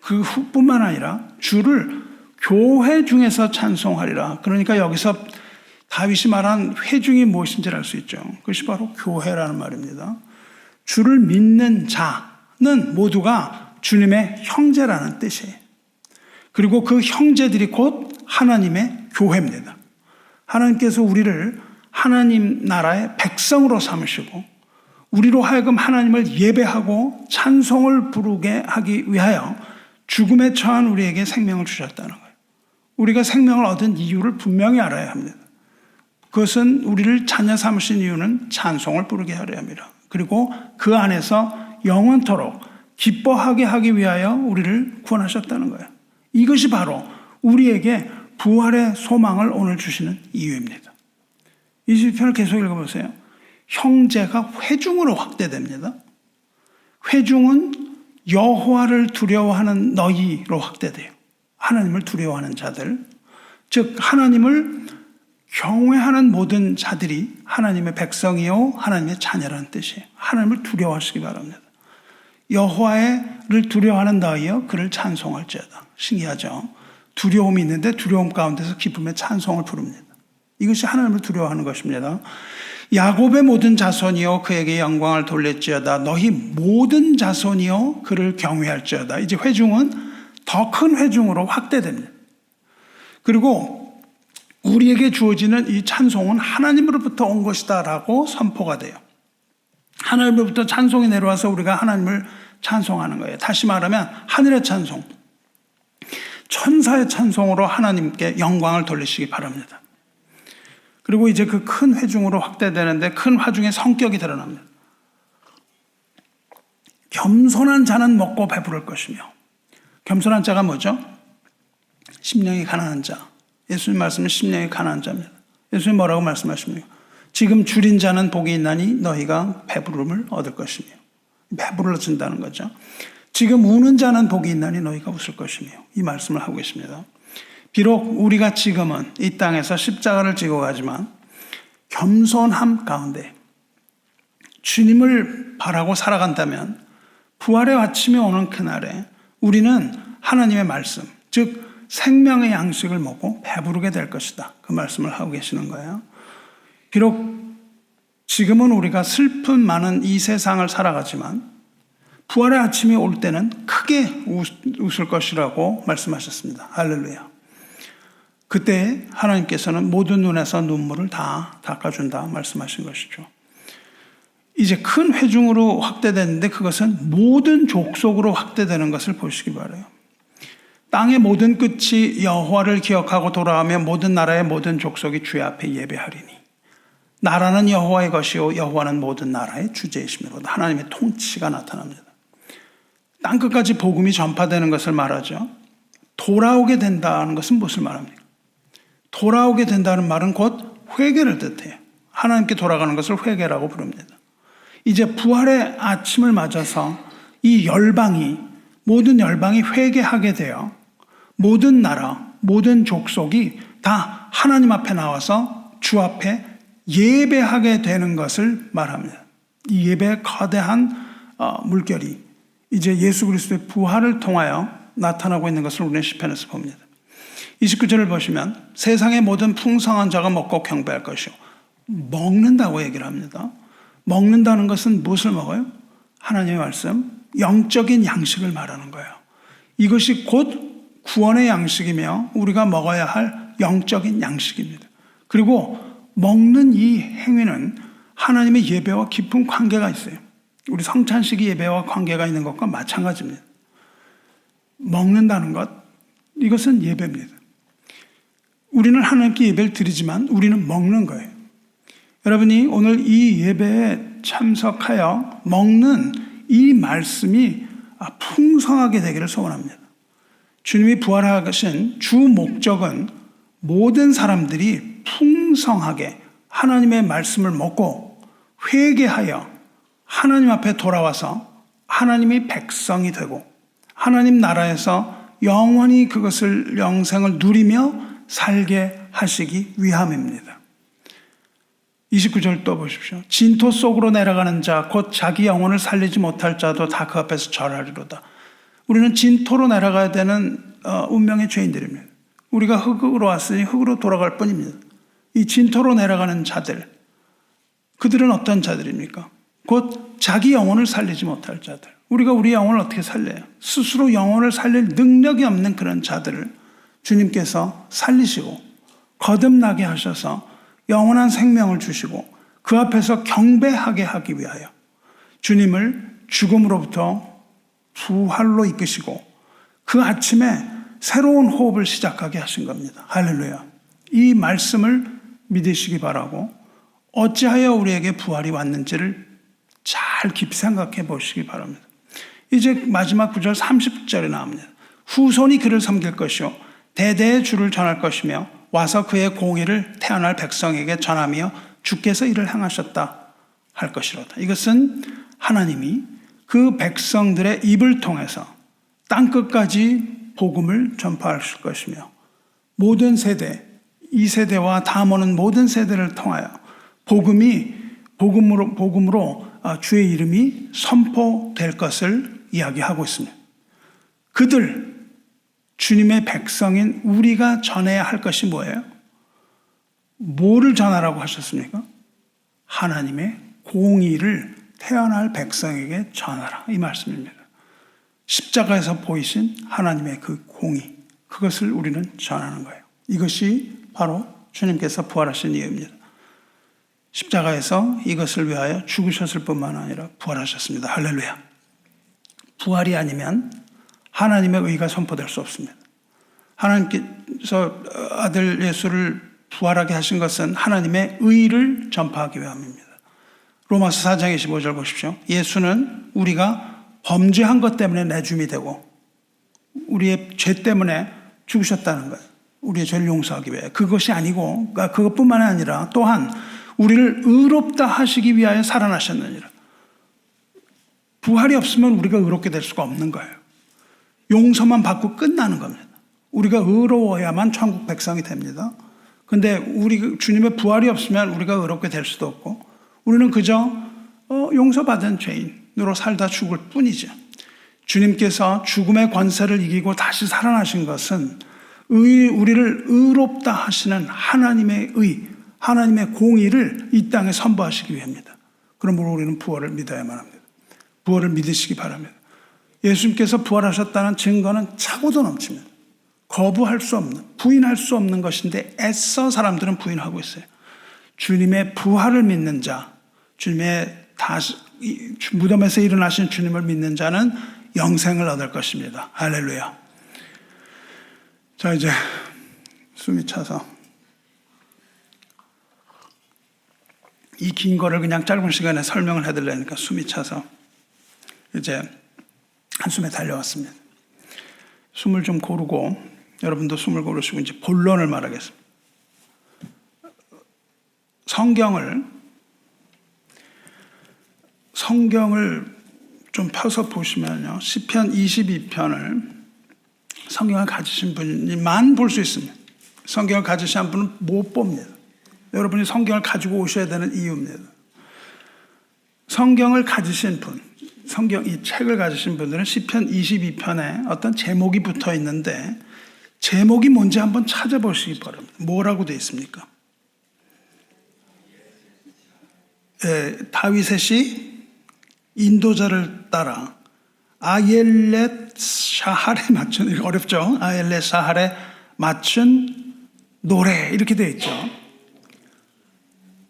그 후뿐만 아니라 주를 교회 중에서 찬송하리라. 그러니까 여기서 다윗이 말한 회중이 무엇인지를 알 수 있죠. 그것이 바로 교회라는 말입니다. 주를 믿는 자는 모두가 주님의 형제라는 뜻이에요. 그리고 그 형제들이 곧 하나님의 교회입니다. 하나님께서 우리를 하나님 나라의 백성으로 삼으시고 우리로 하여금 하나님을 예배하고 찬송을 부르게 하기 위하여 죽음에 처한 우리에게 생명을 주셨다는 거예요. 우리가 생명을 얻은 이유를 분명히 알아야 합니다. 그것은 우리를 자녀 삼으신 이유는 찬송을 부르게 하려 합니다. 그리고 그 안에서 영원토록 기뻐하게 하기 위하여 우리를 구원하셨다는 거예요. 이것이 바로 우리에게 부활의 소망을 오늘 주시는 이유입니다. 이 시편을 계속 읽어보세요. 형제가 회중으로 확대됩니다. 회중은 여호와를 두려워하는 너희로 확대돼요. 하나님을 두려워하는 자들, 즉 하나님을 경외하는 모든 자들이 하나님의 백성이요 하나님의 자녀라는 뜻이에요. 하나님을 두려워하시기 바랍니다. 여호와를 두려워하는 너희여 그를 찬송할지어다. 신기하죠? 두려움이 있는데 두려움 가운데서 기쁨의 찬송을 부릅니다. 이것이 하나님을 두려워하는 것입니다. 야곱의 모든 자손이요 그에게 영광을 돌릴지어다. 너희 모든 자손이요 그를 경외할지어다. 이제 회중은 더 큰 회중으로 확대됩니다. 그리고 우리에게 주어지는 이 찬송은 하나님으로부터 온 것이다라고 선포가 돼요. 하나님으로부터 찬송이 내려와서 우리가 하나님을 찬송하는 거예요. 다시 말하면 하늘의 찬송, 천사의 찬송으로 하나님께 영광을 돌리시기 바랍니다. 그리고 이제 그 큰 회중으로 확대되는데 큰 회중의 성격이 드러납니다. 겸손한 자는 먹고 배부를 것이며, 겸손한 자가 뭐죠? 심령이 가난한 자. 예수님 말씀은 심령이 가난한 자입니다. 예수님 뭐라고 말씀하십니까? 지금 줄인 자는 복이 있나니 너희가 배부름을 얻을 것이며. 배부르진다는 거죠. 지금 우는 자는 복이 있나니 너희가 웃을 것이며. 이 말씀을 하고 계십니다. 비록 우리가 지금은 이 땅에서 십자가를 지고 가지만 겸손함 가운데 주님을 바라고 살아간다면 부활의 아침이 오는 그날에 우리는 하나님의 말씀, 즉 생명의 양식을 먹고 배부르게 될 것이다. 그 말씀을 하고 계시는 거예요. 비록 지금은 우리가 슬픔 많은 이 세상을 살아가지만 부활의 아침이 올 때는 크게 웃을 것이라고 말씀하셨습니다. 할렐루야. 그때 하나님께서는 모든 눈에서 눈물을 다 닦아준다 말씀하신 것이죠. 이제 큰 회중으로 확대되는데 그것은 모든 족속으로 확대되는 것을 보시기 바라요. 땅의 모든 끝이 여호와를 기억하고 돌아오며 모든 나라의 모든 족속이 주의 앞에 예배하리니 나라는 여호와의 것이요 여호와는 모든 나라의 주제이시므로다. 하나님의 통치가 나타납니다. 땅끝까지 복음이 전파되는 것을 말하죠. 돌아오게 된다는 것은 무엇을 말합니까? 돌아오게 된다는 말은 곧 회개를 뜻해요. 하나님께 돌아가는 것을 회개라고 부릅니다. 이제 부활의 아침을 맞아서 이 열방이, 모든 열방이 회개하게 되어 모든 나라, 모든 족속이 다 하나님 앞에 나와서 주 앞에 예배하게 되는 것을 말합니다. 이 예배의 거대한 물결이 이제 예수 그리스도의 부활을 통하여 나타나고 있는 것을 우리는 시편에서 봅니다. 29절을 보시면 세상의 모든 풍성한 자가 먹고 경배할 것이요. 먹는다고 얘기를 합니다. 먹는다는 것은 무엇을 먹어요? 하나님의 말씀, 영적인 양식을 말하는 거예요. 이것이 곧 구원의 양식이며 우리가 먹어야 할 영적인 양식입니다. 그리고 먹는 이 행위는 하나님의 예배와 깊은 관계가 있어요. 우리 성찬식이 예배와 관계가 있는 것과 마찬가지입니다. 먹는다는 것, 이것은 예배입니다. 우리는 하나님께 예배를 드리지만 우리는 먹는 거예요. 여러분이 오늘 이 예배에 참석하여 먹는 이 말씀이 풍성하게 되기를 소원합니다. 주님이 부활하신 주 목적은 모든 사람들이 풍성하게 하나님의 말씀을 먹고 회개하여 하나님 앞에 돌아와서 하나님의 백성이 되고 하나님 나라에서 영원히 그것을 영생을 누리며 살게 하시기 위함입니다. 29절 또 보십시오. 진토 속으로 내려가는 자 곧 자기 영혼을 살리지 못할 자도 다 그 앞에서 절하리로다. 우리는 진토로 내려가야 되는 운명의 죄인들입니다. 우리가 흙으로 왔으니 흙으로 돌아갈 뿐입니다. 이 진토로 내려가는 자들, 그들은 어떤 자들입니까? 곧 자기 영혼을 살리지 못할 자들. 우리가 우리 영혼을 어떻게 살려요? 스스로 영혼을 살릴 능력이 없는 그런 자들을 주님께서 살리시고 거듭나게 하셔서 영원한 생명을 주시고 그 앞에서 경배하게 하기 위하여 주님을 죽음으로부터 부활로 이끄시고 그 아침에 새로운 호흡을 시작하게 하신 겁니다. 할렐루야. 이 말씀을 믿으시기 바라고 어찌하여 우리에게 부활이 왔는지를 잘 깊이 생각해 보시기 바랍니다. 이제 마지막 구절 30절에 나옵니다. 후손이 그를 섬길 것이요 대대의 주를 전할 것이며 와서 그의 공의를 태어날 백성에게 전하며 주께서 이를 행하셨다 할 것이로다. 이것은 하나님이 그 백성들의 입을 통해서 땅끝까지 복음을 전파하실 것이며 모든 세대, 이 세대와 다음 오는 모든 세대를 통하여 복음으로 주의 이름이 선포될 것을 이야기하고 있습니다. 그들, 주님의 백성인 우리가 전해야 할 것이 뭐예요? 뭐를 전하라고 하셨습니까? 하나님의 공의를 태어날 백성에게 전하라. 이 말씀입니다. 십자가에서 보이신 하나님의 그 공의, 그것을 우리는 전하는 거예요. 이것이 바로 주님께서 부활하신 이유입니다. 십자가에서 이것을 위하여 죽으셨을 뿐만 아니라 부활하셨습니다. 할렐루야. 부활이 아니면 하나님의 의가 선포될 수 없습니다. 하나님께서 아들 예수를 부활하게 하신 것은 하나님의 의를 전파하기 위함입니다. 로마서 4장 25절 보십시오. 예수는 우리가 범죄한 것 때문에 내줌이 되고 우리의 죄 때문에 죽으셨다는 거예요. 우리의 죄를 용서하기 위해. 그것이 아니고 그것뿐만 아니라 또한 우리를 의롭다 하시기 위하여 살아나셨느니라. 부활이 없으면 우리가 의롭게 될 수가 없는 거예요. 용서만 받고 끝나는 겁니다. 우리가 의로워야만 천국 백성이 됩니다. 근데 주님의 부활이 없으면 우리가 의롭게 될 수도 없고 우리는 그저 용서받은 죄인으로 살다 죽을 뿐이죠. 주님께서 죽음의 권세를 이기고 다시 살아나신 것은 우리를 의롭다 하시는 하나님의 의, 하나님의 공의를 이 땅에 선포하시기 위함입니다. 그러므로 우리는 부활을 믿어야만 합니다. 부활을 믿으시기 바랍니다. 예수님께서 부활하셨다는 증거는 차고도 넘칩니다. 거부할 수 없는, 부인할 수 없는 것인데 애써 사람들은 부인하고 있어요. 주님의 부활을 믿는 자, 주님의 무덤에서 일어나신 주님을 믿는 자는 영생을 얻을 것입니다. 할렐루야. 자, 이제 숨이 차서 이 긴 거를 그냥 짧은 시간에 설명을 해드리려니까 숨이 차서 이제 한숨에 달려왔습니다. 숨을 좀 고르고 여러분도 숨을 고르시고 이제 본론을 말하겠습니다. 성경을 좀 펴서 보시면요. 시편 22편을 성경을 가지신 분이만 볼 수 있습니다. 성경을 가지신 분은 못 봅니다. 여러분이 성경을 가지고 오셔야 되는 이유입니다. 성경을 가지신 분, 이 책을 가지신 분들은 시편 22편에 어떤 제목이 붙어 있는데 제목이 뭔지 한번 찾아보시기 바랍니다. 뭐라고 되어 있습니까? 다윗의 시 인도자를 따라 아옐렛 샤할에 맞춘, 이거 어렵죠? 아옐렛 샤할에 맞춘 노래 이렇게 되어 있죠.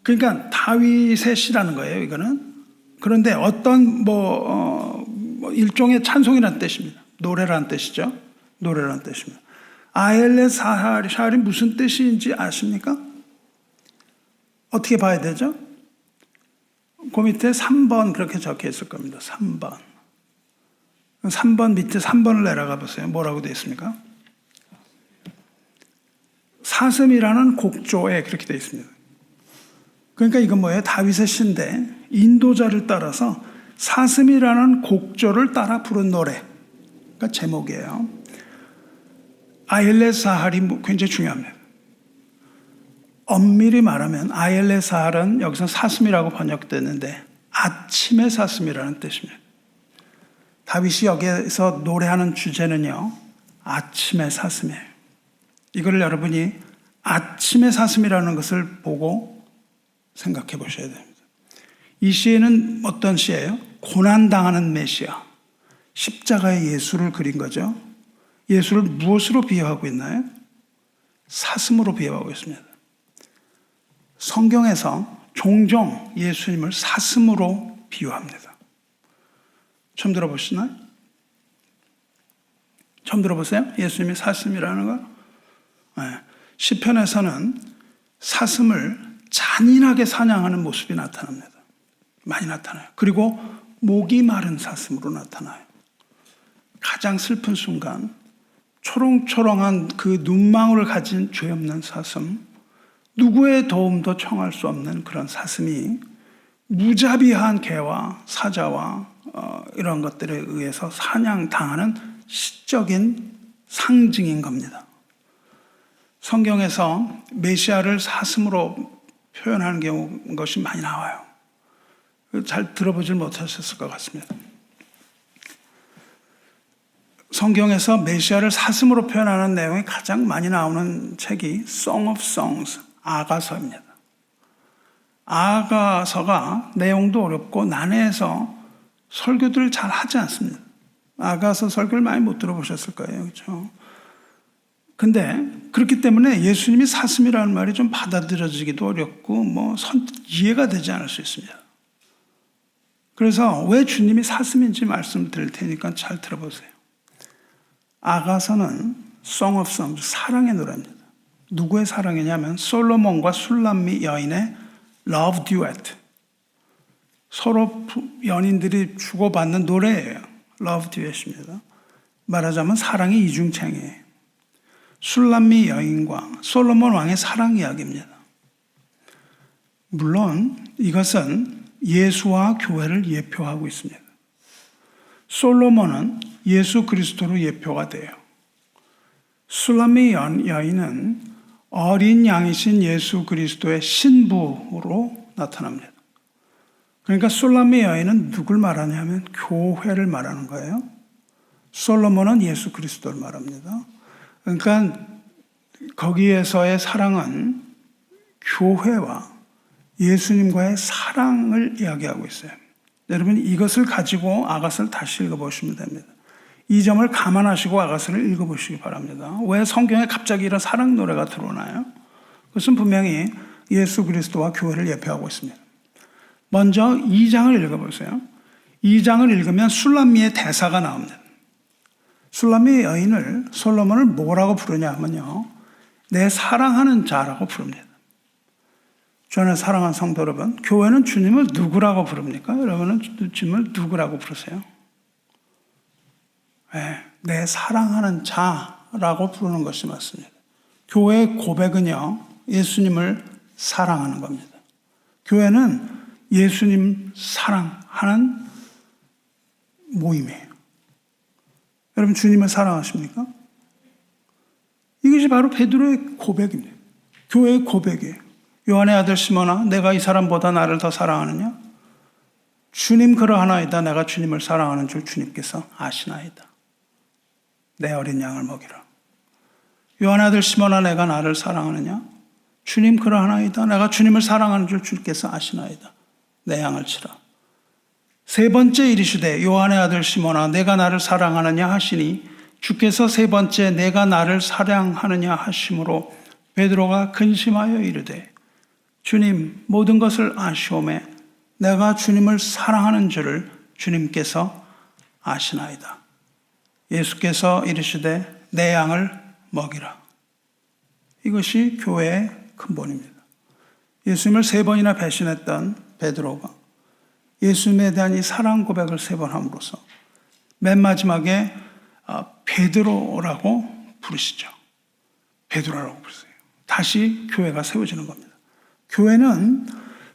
그러니까 다윗의 시라는 거예요, 이거는. 그런데 어떤 일종의 찬송이라는 뜻입니다. 노래라는 뜻이죠. 노래라는 뜻입니다. 아엘레 사할이 무슨 뜻인지 아십니까? 어떻게 봐야 되죠? 그 밑에 3번 그렇게 적혀 있을 겁니다. 3번. 3번 밑에 3번을 내려가 보세요. 뭐라고 되어 있습니까? 사슴이라는 곡조에 그렇게 되어 있습니다. 그러니까 이건 뭐예요? 다윗의 시인데 인도자를 따라서 사슴이라는 곡조를 따라 부른 노래가 제목이에요. 아엘레 사할이 굉장히 중요합니다. 엄밀히 말하면 아엘레 사할은 여기서 사슴이라고 번역됐는데 아침의 사슴이라는 뜻입니다. 다윗이 여기에서 노래하는 주제는요, 아침의 사슴이에요. 이거를 여러분이 아침의 사슴이라는 것을 보고 생각해 보셔야 됩니다. 이 시에는 어떤 시예요? 고난당하는 메시아, 십자가의 예수를 그린 거죠. 예수를 무엇으로 비유하고 있나요? 사슴으로 비유하고 있습니다. 성경에서 종종 예수님을 사슴으로 비유합니다. 처음 들어보시나요? 처음 들어보세요? 예수님이 사슴이라는 거? 네. 시편에서는 사슴을 잔인하게 사냥하는 모습이 나타납니다. 많이 나타나요. 그리고 목이 마른 사슴으로 나타나요. 가장 슬픈 순간 초롱초롱한 그 눈망울을 가진 죄 없는 사슴, 누구의 도움도 청할 수 없는 그런 사슴이 무자비한 개와 사자와 이런 것들에 의해서 사냥당하는 시적인 상징인 겁니다. 성경에서 메시아를 사슴으로 표현하는 것이 많이 나와요. 잘 들어보질 못하셨을 것 같습니다. 성경에서 메시아를 사슴으로 표현하는 내용이 가장 많이 나오는 책이 Song of Songs, 아가서입니다. 아가서가 내용도 어렵고 난해해서 설교들을 잘 하지 않습니다. 아가서 설교를 많이 못 들어보셨을 거예요. 그렇죠? 근데 그렇기 때문에 예수님이 사슴이라는 말이 좀 받아들여지기도 어렵고 이해가 되지 않을 수 있습니다. 그래서 왜 주님이 사슴인지 말씀드릴 테니까 잘 들어보세요. 아가서는 Song of Songs, 사랑의 노래입니다. 누구의 사랑이냐면 솔로몬과 술람미 여인의 Love Duet. 서로 연인들이 주고받는 노래예요. Love Duet입니다. 말하자면 사랑의 이중창이에요. 술람미 여인과 솔로몬 왕의 사랑 이야기입니다. 물론 이것은 예수와 교회를 예표하고 있습니다. 솔로몬은 예수 그리스도로 예표가 돼요. 술람미 여인은 어린 양이신 예수 그리스도의 신부로 나타납니다. 그러니까 술람미 여인은 누굴 말하냐면 교회를 말하는 거예요. 솔로몬은 예수 그리스도를 말합니다. 그러니까 거기에서의 사랑은 교회와 예수님과의 사랑을 이야기하고 있어요. 여러분 이것을 가지고 아가서를 다시 읽어보시면 됩니다. 이 점을 감안하시고 아가서를 읽어보시기 바랍니다. 왜 성경에 갑자기 이런 사랑 노래가 들어오나요? 그것은 분명히 예수 그리스도와 교회를 예표하고 있습니다. 먼저 2장을 읽어보세요. 2장을 읽으면 술람미의 대사가 나옵니다. 술람미 여인을 솔로몬을 뭐라고 부르냐 하면요, 내 사랑하는 자라고 부릅니다. 주 안에 사랑하는 성도 여러분, 교회는 주님을 누구라고 부릅니까? 여러분은 주님을 누구라고 부르세요? 네, 내 사랑하는 자라고 부르는 것이 맞습니다. 교회의 고백은요, 예수님을 사랑하는 겁니다. 교회는 예수님 사랑하는 모임이에요. 여러분 주님을 사랑하십니까? 이것이 바로 베드로의 고백입니다. 교회의 고백이에요. 요한의 아들 시몬아, 내가 이 사람보다 나를 더 사랑하느냐? 주님 그러하나이다. 내가 주님을 사랑하는 줄 주님께서 아시나이다. 내 어린 양을 먹이라. 요한의 아들 시몬아, 내가 나를 사랑하느냐? 주님 그러하나이다. 내가 주님을 사랑하는 줄 주님께서 아시나이다. 내 양을 치라. 세 번째 이르시되 요한의 아들 시몬아, 내가 나를 사랑하느냐 하시니 주께서 세 번째 내가 나를 사랑하느냐 하심으로 베드로가 근심하여 이르되 주님 모든 것을 아시오매 내가 주님을 사랑하는 줄을 주님께서 아시나이다. 예수께서 이르시되 내 양을 먹이라. 이것이 교회의 근본입니다. 예수님을 3번이나 배신했던 베드로가 예수님에 대한 이 사랑 고백을 3번 함으로써 맨 마지막에 베드로라고 부르시죠. 베드로라고 부르세요. 다시 교회가 세워지는 겁니다. 교회는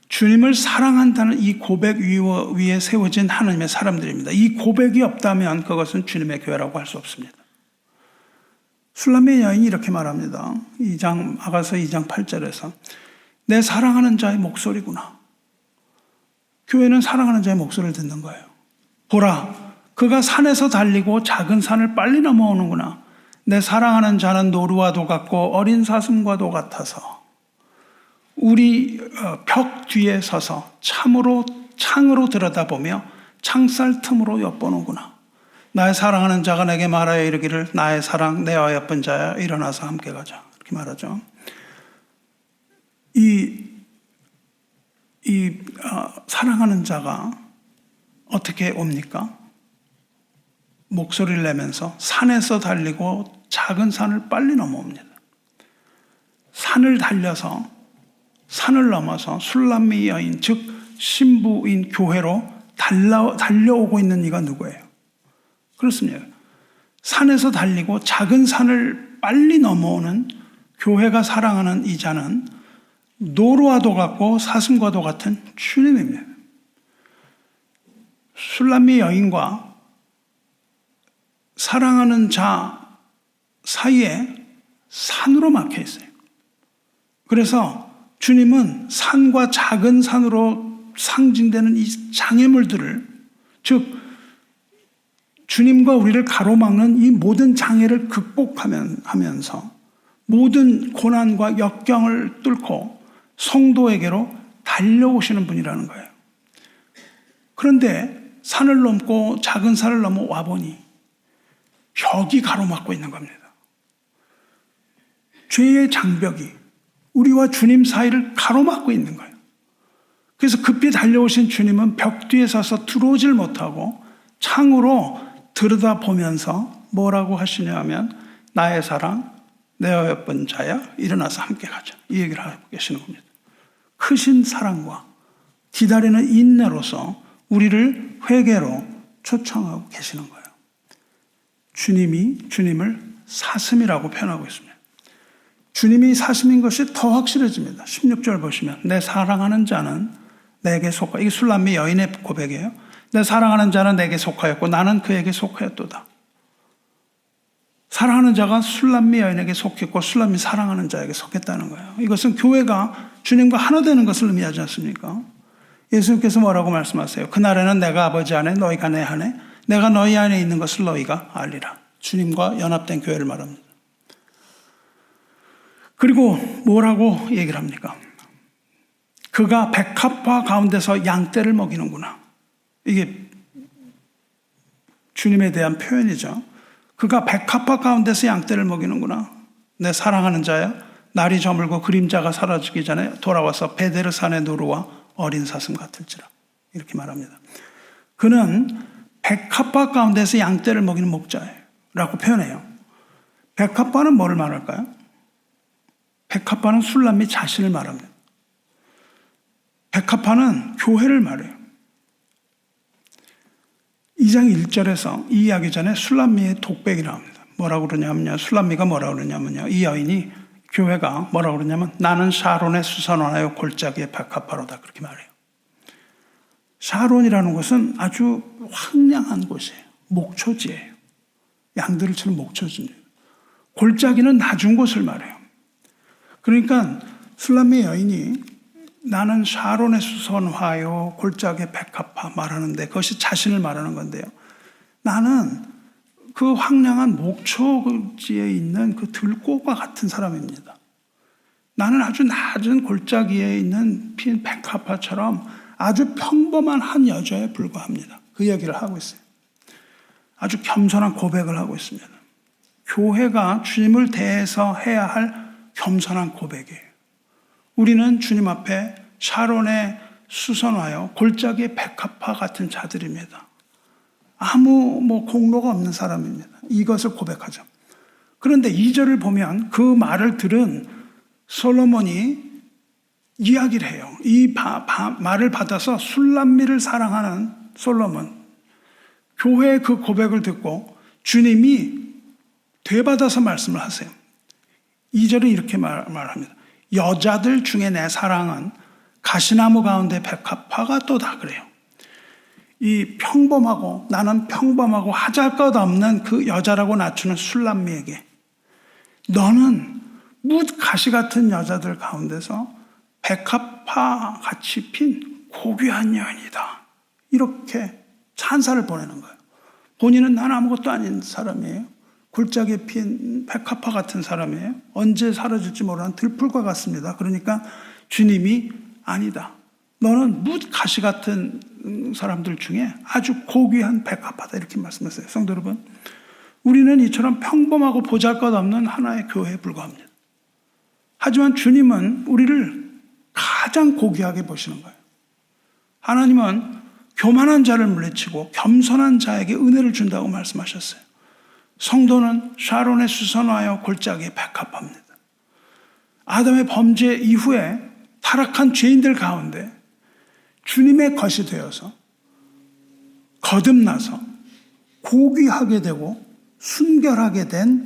주님을 사랑한다는 이 고백 위에 세워진 하나님의 사람들입니다. 이 고백이 없다면 그것은 주님의 교회라고 할 수 없습니다. 술람의 여인이 이렇게 말합니다. 아가서 2장 8절에서 내 사랑하는 자의 목소리구나. 교회는 사랑하는 자의 목소리를 듣는 거예요. 보라, 그가 산에서 달리고 작은 산을 빨리 넘어오는구나. 내 사랑하는 자는 노루와도 같고 어린 사슴과도 같아서 우리 벽 뒤에 서서 창으로 들여다보며 창살 틈으로 엿보는구나. 나의 사랑하는 자가 내게 말하여 이르기를 나의 사랑 내 어여쁜 자야 일어나서 함께 가자. 이렇게 말하죠. 사랑하는 자가 어떻게 옵니까? 목소리를 내면서 산에서 달리고 작은 산을 빨리 넘어옵니다. 산을 달려서 산을 넘어서 술람미 여인 즉 신부인 교회로 달려오고 있는 이가 누구예요? 그렇습니다. 산에서 달리고 작은 산을 빨리 넘어오는 교회가 사랑하는 이 자는 노루와도 같고 사슴과도 같은 주님입니다. 술람미 여인과 사랑하는 자 사이에 산으로 막혀 있어요. 그래서 주님은 산과 작은 산으로 상징되는 이 장애물들을, 즉 주님과 우리를 가로막는 이 모든 장애를 극복하면서 모든 고난과 역경을 뚫고 성도에게로 달려오시는 분이라는 거예요. 그런데 산을 넘고 작은 산을 넘어와 보니 벽이 가로막고 있는 겁니다. 죄의 장벽이 우리와 주님 사이를 가로막고 있는 거예요. 그래서 급히 달려오신 주님은 벽 뒤에 서서 들어오질 못하고 창으로 들여다보면서 뭐라고 하시냐 하면 나의 사랑 내 어여쁜 자야 일어나서 함께 가자, 이 얘기를 하고 계시는 겁니다. 크신 사랑과 기다리는 인내로서 우리를 회개로 초청하고 계시는 거예요. 주님이 주님을 사슴이라고 표현하고 있습니다. 주님이 사슴인 것이 더 확실해집니다. 16절 보시면 내 사랑하는 자는 내게 속하, 이게 술람미 여인의 고백이에요. 내 사랑하는 자는 내게 속하였고 나는 그에게 속하였도다. 사랑하는 자가 술람미 여인에게 속했고 술람미 사랑하는 자에게 속했다는 거예요. 이것은 교회가 주님과 하나 되는 것을 의미하지 않습니까? 예수님께서 뭐라고 말씀하세요? 그날에는 내가 아버지 안에 너희가 내 안에 내가 너희 안에 있는 것을 너희가 알리라. 주님과 연합된 교회를 말합니다. 그리고 뭐라고 얘기를 합니까? 그가 백합화 가운데서 양떼를 먹이는구나. 이게 주님에 대한 표현이죠. 그가 백합화 가운데서 양떼를 먹이는구나. 내 사랑하는 자야. 날이 저물고 그림자가 사라지기 전에 돌아와서 베데르산의 노루와 어린 사슴 같을지라. 이렇게 말합니다. 그는 백합화 가운데서 양떼를 먹이는 목자예요 라고 표현해요. 백합화는 뭐를 말할까요? 백합화는 술람미 자신을 말합니다. 백합화는 교회를 말해요. 2장 1절에서 이 이야기 전에 술람미의 독백이 나옵니다. 뭐라고 그러냐면요. 술람미가 뭐라고 그러냐면요. 이 여인이 교회가 뭐라고 그러냐면 나는 샤론의 수선화요 골짜기의 백합화로다. 그렇게 말해요. 샤론이라는 곳은 아주 황량한 곳이에요. 목초지예요. 양들을 치는 목초지입니다. 골짜기는 낮은 곳을 말해요. 그러니까 술람미 여인이 나는 샤론의 수선화요 골짜기의 백합화 말하는데 그것이 자신을 말하는 건데요. 나는 그 황량한 목초지에 있는 그 들꽃과 같은 사람입니다. 나는 아주 낮은 골짜기에 있는 핀 백합화처럼 아주 평범한 한 여자에 불과합니다. 그 얘기를 하고 있어요. 아주 겸손한 고백을 하고 있습니다. 교회가 주님을 대해서 해야 할 겸손한 고백이에요. 우리는 주님 앞에 샤론의 수선화요 골짜기의 백합화 같은 자들입니다. 아무 공로가 없는 사람입니다. 이것을 고백하죠. 그런데 2절을 보면 그 말을 들은 솔로몬이 이야기를 해요. 이 말을 받아서 술람미를 사랑하는 솔로몬, 교회의 그 고백을 듣고 주님이 되받아서 말씀을 하세요. 2절은 이렇게 말합니다. 여자들 중에 내 사랑은 가시나무 가운데 백합화가 또다 그래요. 이 평범하고 나는 평범하고 하잘 것 없는 그 여자라고 낮추는 술람미에게 너는 뭇 가시 같은 여자들 가운데서 백합화 같이 핀 고귀한 여인이다. 이렇게 찬사를 보내는 거예요. 본인은 난 아무것도 아닌 사람이에요. 굴짝에 핀 백합화 같은 사람이에요. 언제 사라질지 모르는 들풀과 같습니다. 그러니까 주님이 아니다. 너는 뭇 가시 같은 사람들 중에 아주 고귀한 백합화다. 이렇게 말씀하세요. 성도 여러분, 우리는 이처럼 평범하고 보잘것없는 하나의 교회에 불과합니다. 하지만 주님은 우리를 가장 고귀하게 보시는 거예요. 하나님은 교만한 자를 물리치고 겸손한 자에게 은혜를 준다고 말씀하셨어요. 성도는 샤론에 수선하여 골짜기에 백합화입니다. 아담의 범죄 이후에 타락한 죄인들 가운데 주님의 것이 되어서 거듭나서 고귀하게 되고 순결하게 된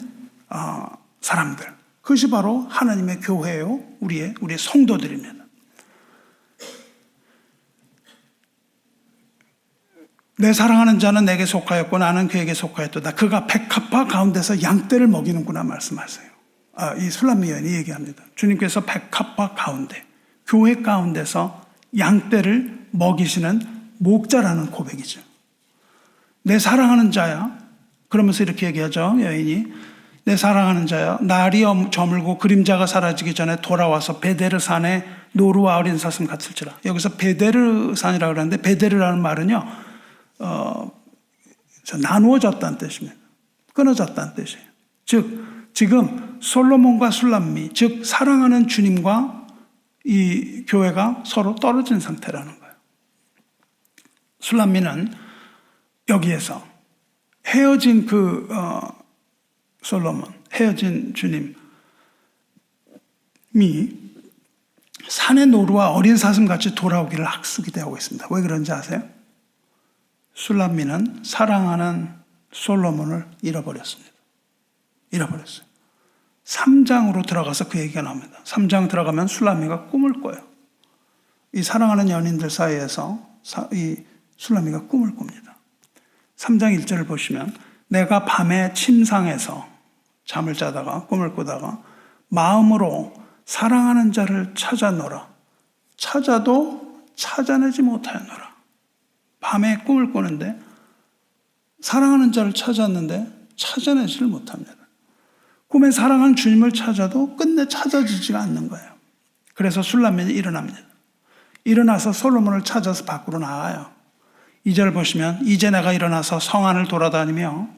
사람들, 그것이 바로 하나님의 교회요, 우리의 성도들입니다. 내 사랑하는 자는 내게 속하였고 나는 그에게 속하였도다. 그가 백합화 가운데서 양떼를 먹이는구나 말씀하세요. 이 술람미 여인이 얘기합니다. 주님께서 백합화 가운데, 교회 가운데서 양떼를 먹이시는 목자라는 고백이죠. 내 사랑하는 자야. 그러면서 이렇게 얘기하죠. 여인이 내 사랑하는 자야. 날이 저물고 그림자가 사라지기 전에 돌아와서 베데르산에 노루와 어린 사슴 같을지라. 여기서 베데르산이라고 그러는데 베데르라는 말은요, 나누어졌다는 뜻입니다. 끊어졌다는 뜻이에요. 즉 지금 솔로몬과 술람미, 즉 사랑하는 주님과 이 교회가 서로 떨어진 상태라는 거예요. 술람미는 여기에서 헤어진 솔로몬, 헤어진 주님이 산의 노루와 어린 사슴 같이 돌아오기를 학수기 대하고 있습니다. 왜 그런지 아세요? 술람미는 사랑하는 솔로몬을 잃어버렸습니다. 잃어버렸어요. 3장으로 들어가서 그 얘기가 나옵니다. 3장 들어가면 술람미가 꿈을 꿔요. 이 사랑하는 연인들 사이에서 이 술람미가 꿈을 꿉니다. 3장 1절을 보시면 내가 밤에 침상에서 잠을 자다가 꿈을 꾸다가 마음으로 사랑하는 자를 찾아노라. 찾아도 찾아내지 못하였노라. 밤에 꿈을 꾸는데 사랑하는 자를 찾았는데 찾아내지를 못합니다. 꿈에 사랑하는 주님을 찾아도 끝내 찾아지지가 않는 거예요. 그래서 술람미는 일어납니다. 일어나서 솔로몬을 찾아서 밖으로 나가요. 2절 보시면 이제 내가 일어나서 성 안을 돌아다니며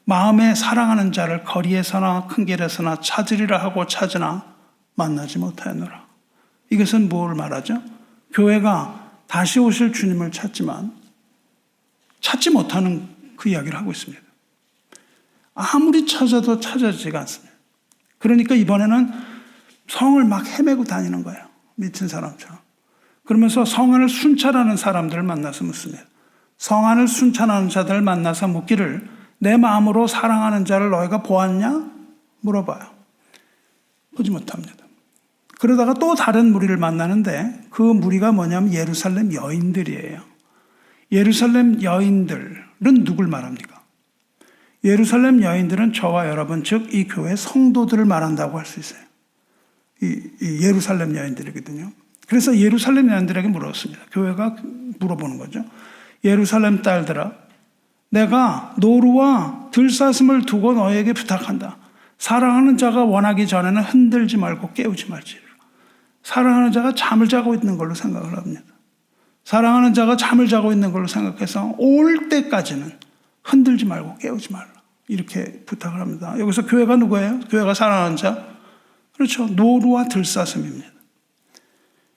마음에 사랑하는 자를 거리에서나 큰 길에서나 찾으리라 하고 찾으나 만나지 못하였노라. 이것은 뭘 말하죠? 교회가 다시 오실 주님을 찾지만 찾지 못하는 그 이야기를 하고 있습니다. 아무리 찾아도 찾아지지가 않습니다. 그러니까 이번에는 성을 막 헤매고 다니는 거예요. 미친 사람처럼. 그러면서 성 안을 순찰하는 사람들을 만나서 묻습니다. 성 안을 순찰하는 자들을 만나서 묻기를 내 마음으로 사랑하는 자를 너희가 보았냐? 물어봐요. 보지 못합니다. 그러다가 또 다른 무리를 만나는데 그 무리가 뭐냐면 예루살렘 여인들이에요. 예루살렘 여인들은 누굴 말합니까? 예루살렘 여인들은 저와 여러분, 즉 이 교회 성도들을 말한다고 할 수 있어요. 이 예루살렘 여인들이거든요. 그래서 예루살렘 여인들에게 물었습니다. 교회가 물어보는 거죠. 예루살렘 딸들아, 내가 노루와 들사슴을 두고 너에게 부탁한다. 사랑하는 자가 원하기 전에는 흔들지 말고 깨우지 말지라. 사랑하는 자가 잠을 자고 있는 걸로 생각을 합니다. 사랑하는 자가 잠을 자고 있는 걸로 생각해서 올 때까지는 흔들지 말고 깨우지 말라. 이렇게 부탁을 합니다. 여기서 교회가 누구예요? 교회가 사랑하는 자? 그렇죠. 노루와 들사슴입니다.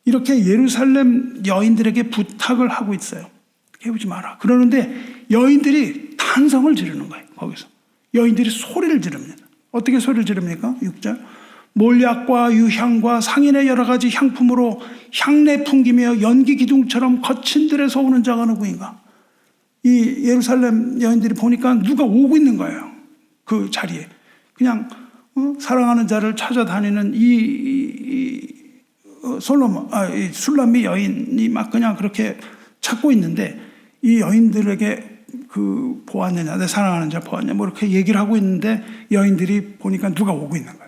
이렇게 예루살렘 여인들에게 부탁을 하고 있어요. 깨우지 마라. 그러는데 여인들이 탄성을 지르는 거예요. 거기서. 여인들이 소리를 지릅니다. 어떻게 소리를 지릅니까? 6절. 몰약과 유향과 상인의 여러 가지 향품으로 향내 풍기며 연기 기둥처럼 거친 들에서 오는 자가 누구인가? 이 예루살렘 여인들이 보니까 누가 오고 있는 거예요. 그 자리에. 그냥 사랑하는 자를 찾아다니는 이 술람미 여인이 막 그냥 그렇게 찾고 있는데, 이 여인들에게 보았느냐, 내 사랑하는 자 보았냐, 뭐 이렇게 얘기를 하고 있는데, 여인들이 보니까 누가 오고 있는 거예요.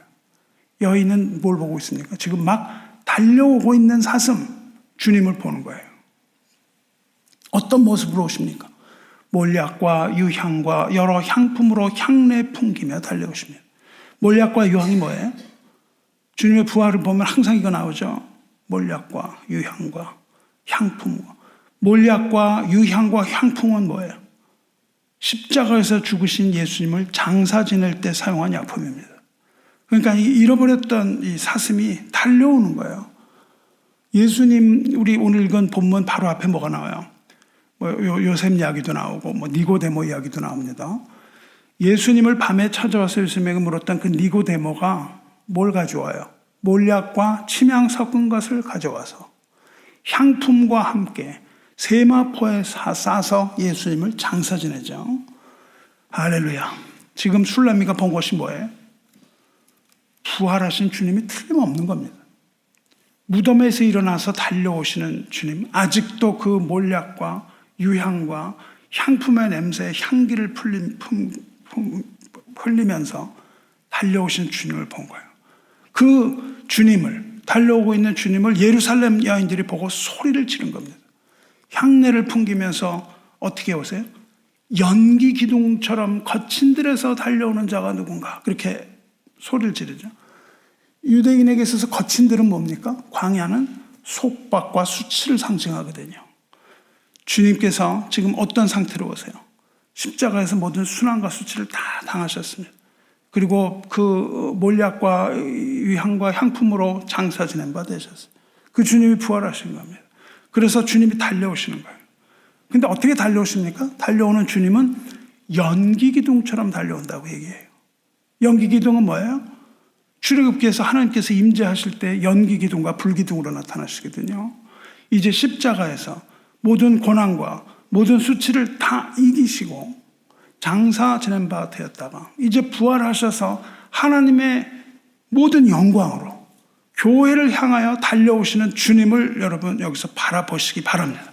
여인은 뭘 보고 있습니까? 지금 막 달려오고 있는 사슴, 주님을 보는 거예요. 어떤 모습으로 오십니까? 몰약과 유향과 여러 향품으로 향내 풍기며 달려오십니다. 몰약과 유향이 뭐예요? 주님의 부활을 보면 항상 이거 나오죠. 몰약과 유향과 향품과. 몰약과 유향과 향품은 뭐예요? 십자가에서 죽으신 예수님을 장사 지낼 때 사용한 약품입니다. 그러니까 잃어버렸던 이 사슴이 달려오는 거예요. 예수님, 우리 오늘 읽은 본문 바로 앞에 뭐가 나와요? 요셉 이야기도 나오고, 니고데모 이야기도 나옵니다. 예수님을 밤에 찾아와서 예수님에게 물었던 그 니고데모가 뭘 가져와요? 몰약과 침향 섞은 것을 가져와서 향품과 함께 세마포에 싸서 예수님을 장사 지내죠. 할렐루야. 지금 술람미가 본 것이 뭐예요? 부활하신 주님이 틀림없는 겁니다. 무덤에서 일어나서 달려오시는 주님, 아직도 그 몰약과 유향과 향품의 냄새에 향기를 흘리면서 달려오신 주님을 본 거예요. 그 주님을, 달려오고 있는 주님을 예루살렘 여인들이 보고 소리를 지른 겁니다. 향내를 풍기면서 어떻게 오세요? 연기 기둥처럼 거친 들에서 달려오는 자가 누군가, 그렇게 소리를 지르죠. 유대인에게 있어서 거친 들은 뭡니까? 광야는 속박과 수치를 상징하거든요. 주님께서 지금 어떤 상태로 오세요? 십자가에서 모든 순환과 수치를 다 당하셨습니다. 그리고 그 몰약과 유향과 향품으로 장사 지낸 바 되셨어요. 그 주님이 부활하신 겁니다. 그래서 주님이 달려오시는 거예요. 근데 어떻게 달려오십니까? 달려오는 주님은 연기 기둥처럼 달려온다고 얘기해요. 연기 기둥은 뭐예요? 출애굽기에서 하나님께서 임재하실 때 연기 기둥과 불 기둥으로 나타나시거든요. 이제 십자가에서 모든 고난과 모든 수치를 다 이기시고 장사 지낸 바 되었다가 이제 부활하셔서 하나님의 모든 영광으로 교회를 향하여 달려오시는 주님을 여러분 여기서 바라보시기 바랍니다.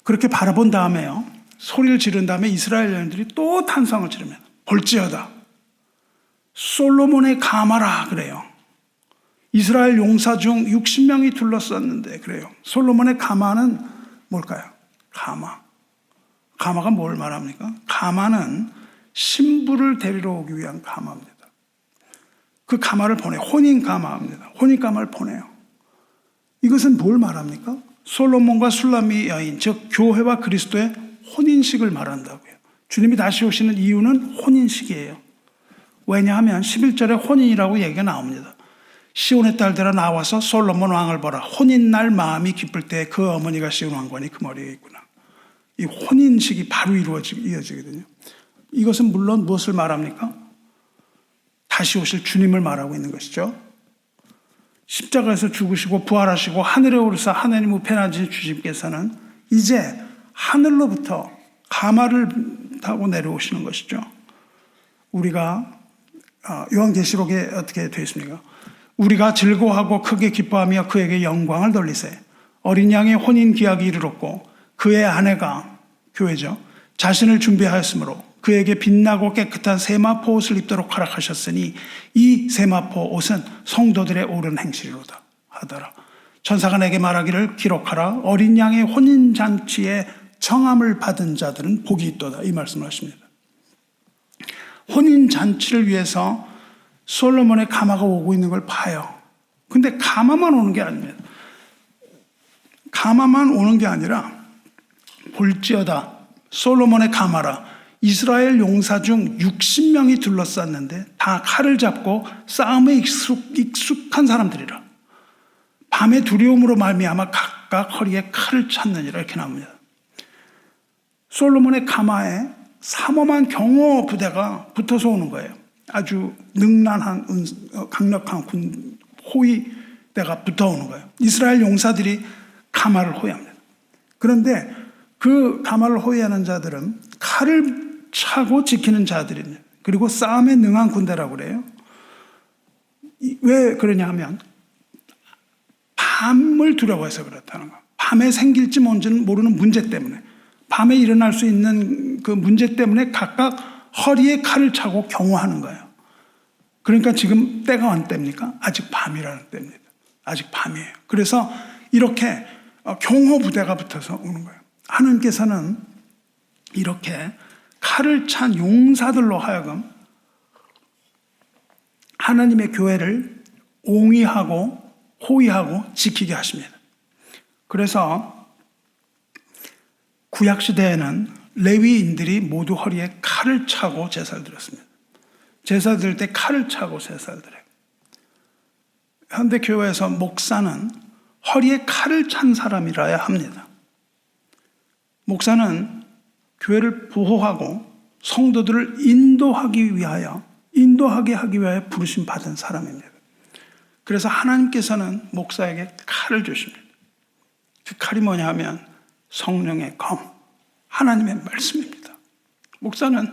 그렇게 바라본 다음에요, 소리를 지른 다음에 이스라엘 여인들이 또 탄성을 지르면 볼지어다 솔로몬의 가마라 그래요. 이스라엘 용사 중 60명이 둘러쌌는데 그래요. 솔로몬의 가마는 뭘까요? 가마가 뭘 말합니까? 가마는 신부를 데리러 오기 위한 가마입니다. 그 가마를 보내요. 혼인 가마입니다. 혼인 가마를 보내요. 이것은 뭘 말합니까? 솔로몬과 술람미 여인, 즉 교회와 그리스도의 혼인식을 말한다고요. 주님이 다시 오시는 이유는 혼인식이에요. 왜냐하면 11절에 혼인이라고 얘기가 나옵니다. 시온의 딸들아 나와서 솔로몬 왕을 보라. 혼인날 마음이 기쁠 때 그 어머니가 시온 왕관이 그 머리에 있구나. 이 혼인식이 바로 이어지거든요. 이것은 물론 무엇을 말합니까? 다시 오실 주님을 말하고 있는 것이죠. 십자가에서 죽으시고 부활하시고 하늘에 오르사 하나님 우편에 앉으신 주님께서는 이제 하늘로부터 가마를 타고 내려오시는 것이죠. 우리가 요한계시록에 어떻게 되어 있습니까? 우리가 즐거워하고 크게 기뻐하며 그에게 영광을 돌리세. 어린 양의 혼인 기약이 이르렀고 그의 아내가 교회죠. 자신을 준비하였으므로 그에게 빛나고 깨끗한 세마포 옷을 입도록 허락하셨으니 이 세마포 옷은 성도들의 옳은 행실이로다 하더라. 천사가 내게 말하기를 기록하라. 어린 양의 혼인잔치에 청함을 받은 자들은 복이 있도다. 이 말씀을 하십니다. 혼인잔치를 위해서 솔로몬의 가마가 오고 있는 걸 봐요. 근데 가마만 오는 게 아닙니다. 가마만 오는 게 아니라 볼지어다 솔로몬의 가마라. 이스라엘 용사 중 60명이 둘러쌌는데 다 칼을 잡고 싸움에 익숙한 사람들이라. 밤의 두려움으로 말미암아 각각 허리에 칼을 찾느니라 이렇게 나옵니다. 솔로몬의 가마에 삼엄한 경호 부대가 붙어서 오는 거예요. 아주 능란한 강력한 호위대가 붙어오는 거예요. 이스라엘 용사들이 가마를 호위합니다. 그런데 그 가마를 호위하는 자들은 칼을 차고 지키는 자들입니다. 그리고 싸움에 능한 군대라고 그래요. 왜 그러냐 하면 밤을 두려워해서 그렇다는 거예요. 밤에 생길지 뭔지는 모르는 문제 때문에, 밤에 일어날 수 있는 그 문제 때문에 각각 허리에 칼을 차고 경호하는 거예요. 그러니까 지금 때가 언 때입니까? 아직 밤이라는 때입니다. 아직 밤이에요. 그래서 이렇게 경호 부대가 붙어서 오는 거예요. 하나님께서는 이렇게 칼을 찬 용사들로 하여금 하나님의 교회를 옹위하고 호위하고 지키게 하십니다. 그래서 구약시대에는 레위인들이 모두 허리에 칼을 차고 제사를 드렸습니다. 제사 드릴 때 칼을 차고 제사를 드려요. 현대교회에서 목사는 허리에 칼을 찬 사람이라야 합니다. 목사는 교회를 보호하고 성도들을 인도하게 하기 위하여 부르심 받은 사람입니다. 그래서 하나님께서는 목사에게 칼을 주십니다. 그 칼이 뭐냐 하면 성령의 검, 하나님의 말씀입니다. 목사는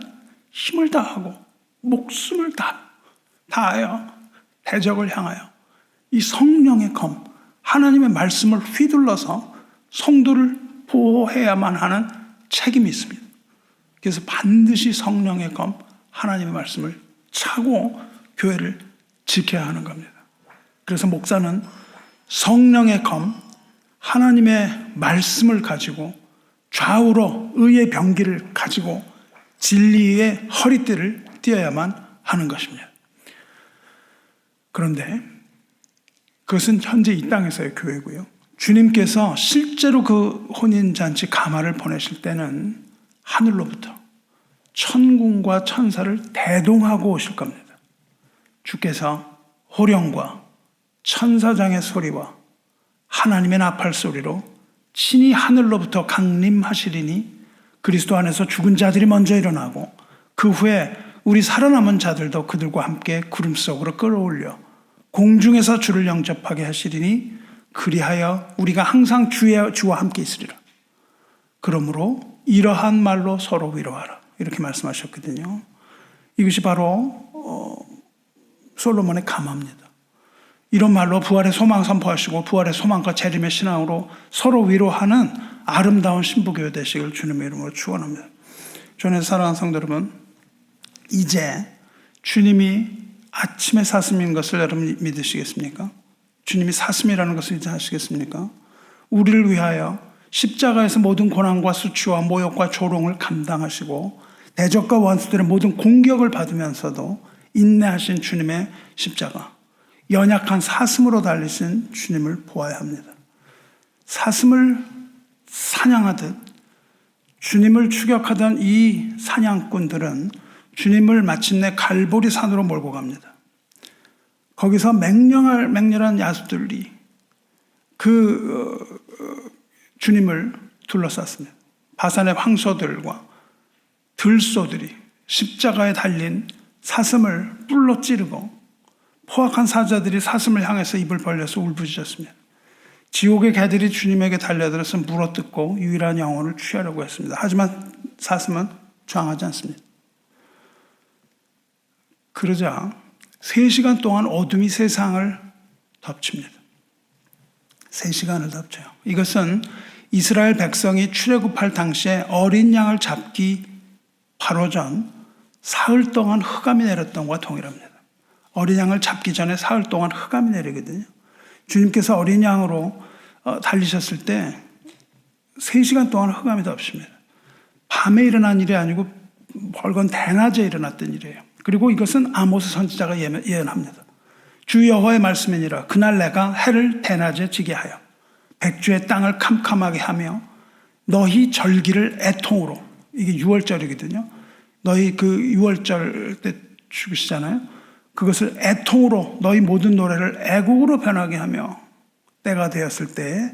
힘을 다하고 목숨을 다하여 대적을 향하여 이 성령의 검, 하나님의 말씀을 휘둘러서 성도를 보호해야만 하는 책임이 있습니다. 그래서 반드시 성령의 검, 하나님의 말씀을 차고 교회를 지켜야 하는 겁니다. 그래서 목사는 성령의 검, 하나님의 말씀을 가지고 좌우로 의의 병기를 가지고 진리의 허리띠를 띄어야만 하는 것입니다. 그런데 그것은 현재 이 땅에서의 교회고요. 주님께서 실제로 그 혼인잔치 가마를 보내실 때는 하늘로부터 천군과 천사를 대동하고 오실 겁니다. 주께서 호령과 천사장의 소리와 하나님의 나팔 소리로 친히 하늘로부터 강림하시리니 그리스도 안에서 죽은 자들이 먼저 일어나고 그 후에 우리 살아남은 자들도 그들과 함께 구름 속으로 끌어올려 공중에서 주를 영접하게 하시리니 그리하여 우리가 항상 주와 함께 있으리라. 그러므로 이러한 말로 서로 위로하라. 이렇게 말씀하셨거든요. 이것이 바로 솔로몬의 가마입니다. 이런 말로 부활의 소망 선포하시고 부활의 소망과 재림의 신앙으로 서로 위로하는 아름다운 신부교회 되시길 주님의 이름으로 축원합니다. 저는 사랑하는 성도 여러분, 이제 주님이 아침의 사슴인 것을 여러분 믿으시겠습니까? 주님이 사슴이라는 것을 이제 아시겠습니까? 우리를 위하여 십자가에서 모든 고난과 수치와 모욕과 조롱을 감당하시고 대적과 원수들의 모든 공격을 받으면서도 인내하신 주님의 십자가, 연약한 사슴으로 달리신 주님을 보아야 합니다. 사슴을 사냥하듯 주님을 추격하던 이 사냥꾼들은 주님을 마침내 갈보리 산으로 몰고 갑니다. 거기서 맹렬한 야수들이 주님을 둘러쌌습니다. 바산의 황소들과 들소들이 십자가에 달린 사슴을 뿔로 찌르고 포악한 사자들이 사슴을 향해서 입을 벌려서 울부짖었습니다. 지옥의 개들이 주님에게 달려들어서 물어뜯고 유일한 영혼을 취하려고 했습니다. 하지만 사슴은 저항하지 않습니다. 그러자 3시간 동안 어둠이 세상을 덮칩니다. 3시간을 덮쳐요. 이것은 이스라엘 백성이 출애굽할 당시에 어린 양을 잡기 바로 전 사흘 동안 흑암이 내렸던 것과 동일합니다. 어린 양을 잡기 전에 사흘 동안 흑암이 내리거든요. 주님께서 어린 양으로 달리셨을 때 3시간 동안 흑암이 덮칩니다. 밤에 일어난 일이 아니고 벌건 대낮에 일어났던 일이에요. 그리고 이것은 아모스 선지자가 예언합니다. 주 여호와의 말씀이니라. 그날 내가 해를 대낮에 지게 하여 백주의 땅을 캄캄하게 하며 너희 절기를 애통으로, 이게 6월절이거든요. 너희 그 6월절 때 죽으시잖아요. 그것을 애통으로 너희 모든 노래를 애곡으로 변하게 하며 때가 되었을 때에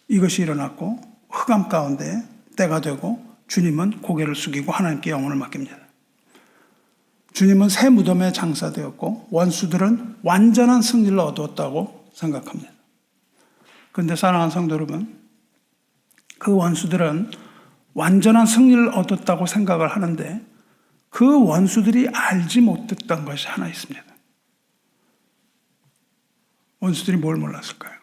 이것이 일어났고 흑암 가운데 때가 되고 주님은 고개를 숙이고 하나님께 영혼을 맡깁니다. 주님은 새 무덤에 장사되었고 원수들은 완전한 승리를 얻었다고 생각합니다. 그런데 사랑하는 성도 여러분, 그 원수들은 완전한 승리를 얻었다고 생각을 하는데 그 원수들이 알지 못했던 것이 하나 있습니다. 원수들이 뭘 몰랐을까요?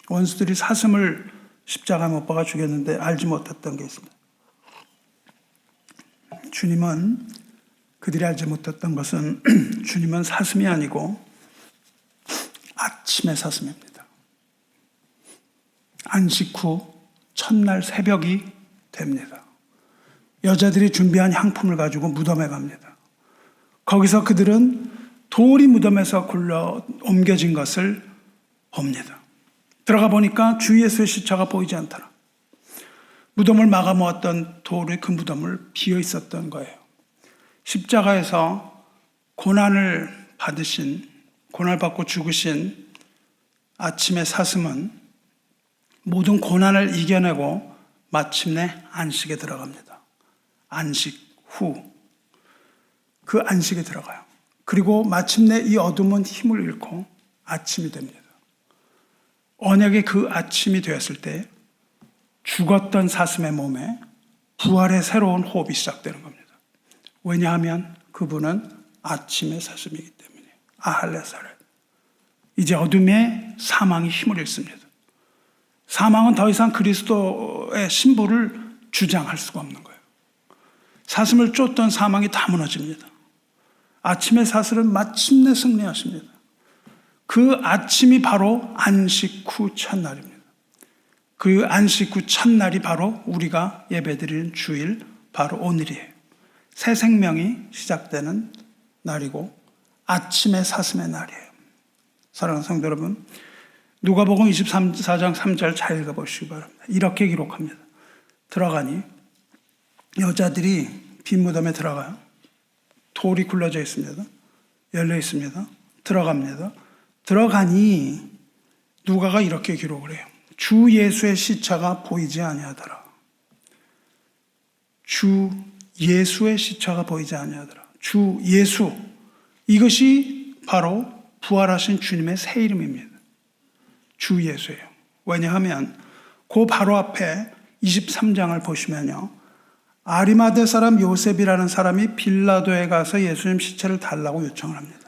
원수들이 사슴을 십자가에 못 박아 죽였는데 알지 못했던 게 있습니다. 주님은 그들이 알지 못했던 것은 주님은 사슴이 아니고 아침의 사슴입니다. 안식 후 첫날 새벽이 됩니다. 여자들이 준비한 향품을 가지고 무덤에 갑니다. 거기서 그들은 돌이 무덤에서 굴러 옮겨진 것을 봅니다. 들어가 보니까 주 예수의 시체가 보이지 않더라. 무덤을 막아 모았던 돌의 그 무덤을 비어 있었던 거예요. 십자가에서 고난을 받고 죽으신 아침의 사슴은 모든 고난을 이겨내고 마침내 안식에 들어갑니다. 안식 후 그 안식에 들어가요. 그리고 마침내 이 어둠은 힘을 잃고 아침이 됩니다. 언약의 그 아침이 되었을 때 죽었던 사슴의 몸에 부활의 새로운 호흡이 시작되는 겁니다. 왜냐하면 그분은 아침의 사슴이기 때문에. 아할레사렛. 이제 어둠의 사망이 힘을 잃습니다. 사망은 더 이상 그리스도의 신부를 주장할 수가 없는 거예요. 사슴을 쫓던 사망이 다 무너집니다. 아침의 사슬은 마침내 승리하십니다. 그 아침이 바로 안식 후 첫날입니다. 그 안식 후 첫날이 바로 우리가 예배드리는 주일, 바로 오늘이에요. 새 생명이 시작되는 날이고 아침의 사슴의 날이에요. 사랑하는 성도 여러분, 누가복음 24장 3절 잘 읽어보시기 바랍니다. 이렇게 기록합니다. 들어가니 여자들이 빈 무덤에 들어가요. 돌이 굴러져 있습니다. 열려 있습니다. 들어갑니다. 들어가니 누가가 이렇게 기록을 해요. 주 예수의 시체가 보이지 아니하더라. 주 예수의 시체가 보이지 아니하더라. 주 예수, 이것이 바로 부활하신 주님의 새 이름입니다. 주 예수예요. 왜냐하면 그 바로 앞에 23장을 보시면요, 아리마대 사람 요셉이라는 사람이 빌라도에 가서 예수님 시체를 달라고 요청을 합니다.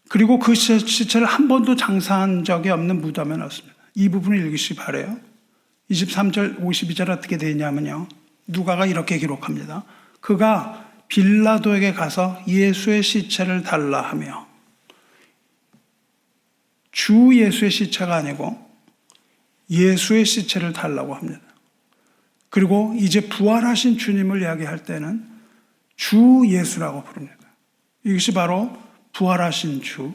그리고 그 시체를 한 번도 장사한 적이 없는 무덤에 넣었습니다. 이 부분을 읽으시기 바라요. 23절 52절 어떻게 되냐면요, 누가가 이렇게 기록합니다. 그가 빌라도에게 가서 예수의 시체를 달라 하며, 주 예수의 시체가 아니고 예수의 시체를 달라고 합니다. 그리고 이제 부활하신 주님을 이야기할 때는 주 예수라고 부릅니다. 이것이 바로 부활하신 주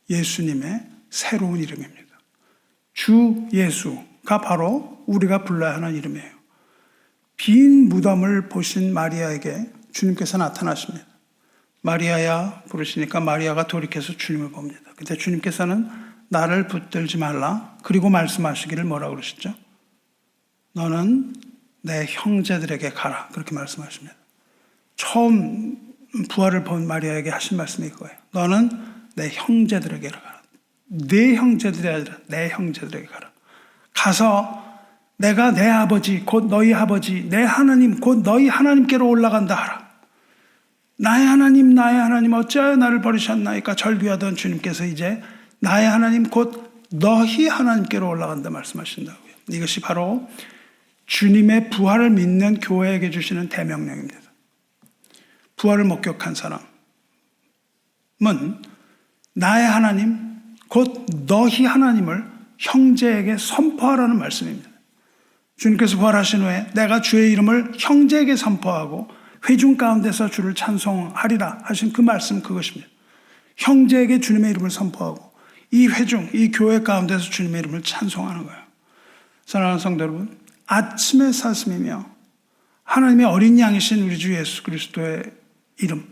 예수님의 새로운 이름입니다. 주 예수가 바로 우리가 불러야 하는 이름이에요. 빈 무덤을 보신 마리아에게 주님께서 나타나십니다. 마리아야 부르시니까 마리아가 돌이켜서 주님을 봅니다. 그때 주님께서는 나를 붙들지 말라. 그리고 말씀하시기를 뭐라고 그러시죠? 너는 내 형제들에게 가라. 그렇게 말씀하십니다. 처음 부활을 본 마리아에게 하신 말씀이 그거예요. 너는 내 형제들에게 가라. 내 형제들이 아니라 내 형제들에게 가라. 가서 내가 내 아버지 곧 너희 아버지 내 하나님 곧 너희 하나님께로 올라간다 하라. 나의 하나님 어찌하여 나를 버리셨나이까 절규하던 주님께서 이제 나의 하나님 곧 너희 하나님께로 올라간다 말씀하신다고요. 이것이 바로 주님의 부활을 믿는 교회에게 주시는 대명령입니다. 부활을 목격한 사람은 나의 하나님 곧 너희 하나님을 형제에게 선포하라는 말씀입니다. 주님께서 부활하신 후에 내가 주의 이름을 형제에게 선포하고 회중 가운데서 주를 찬송하리라 하신 그 말씀, 그것입니다. 형제에게 주님의 이름을 선포하고 이 회중, 이 교회 가운데서 주님의 이름을 찬송하는 거예요. 사랑하는 성도 여러분, 아침의 사슴이며 하나님의 어린 양이신 우리 주 예수 그리스도의 이름,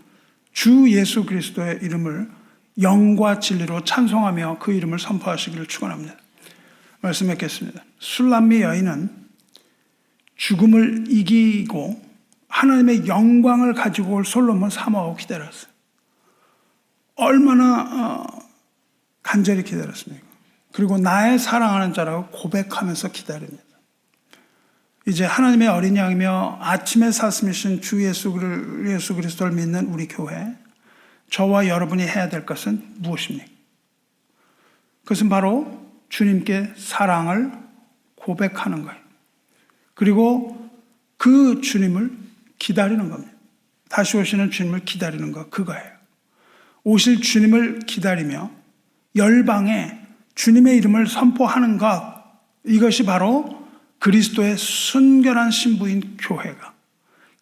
주 예수 그리스도의 이름을 영과 진리로 찬송하며 그 이름을 선포하시기를 축원합니다. 말씀 뵙겠습니다. 술람미 여인은 죽음을 이기고 하나님의 영광을 가지고 올 솔로몬 사모하고 기다렸어요. 얼마나 간절히 기다렸습니까? 그리고 나의 사랑하는 자라고 고백하면서 기다립니다. 이제 하나님의 어린 양이며 아침의 사슴이신 주 예수 그리스도를 믿는 우리 교회, 저와 여러분이 해야 될 것은 무엇입니까? 그것은 바로 주님께 사랑을 고백하는 거예요. 그리고 그 주님을 기다리는 겁니다. 다시 오시는 주님을 기다리는 것, 그거예요. 오실 주님을 기다리며 열방에 주님의 이름을 선포하는 것, 이것이 바로 그리스도의 순결한 신부인 교회가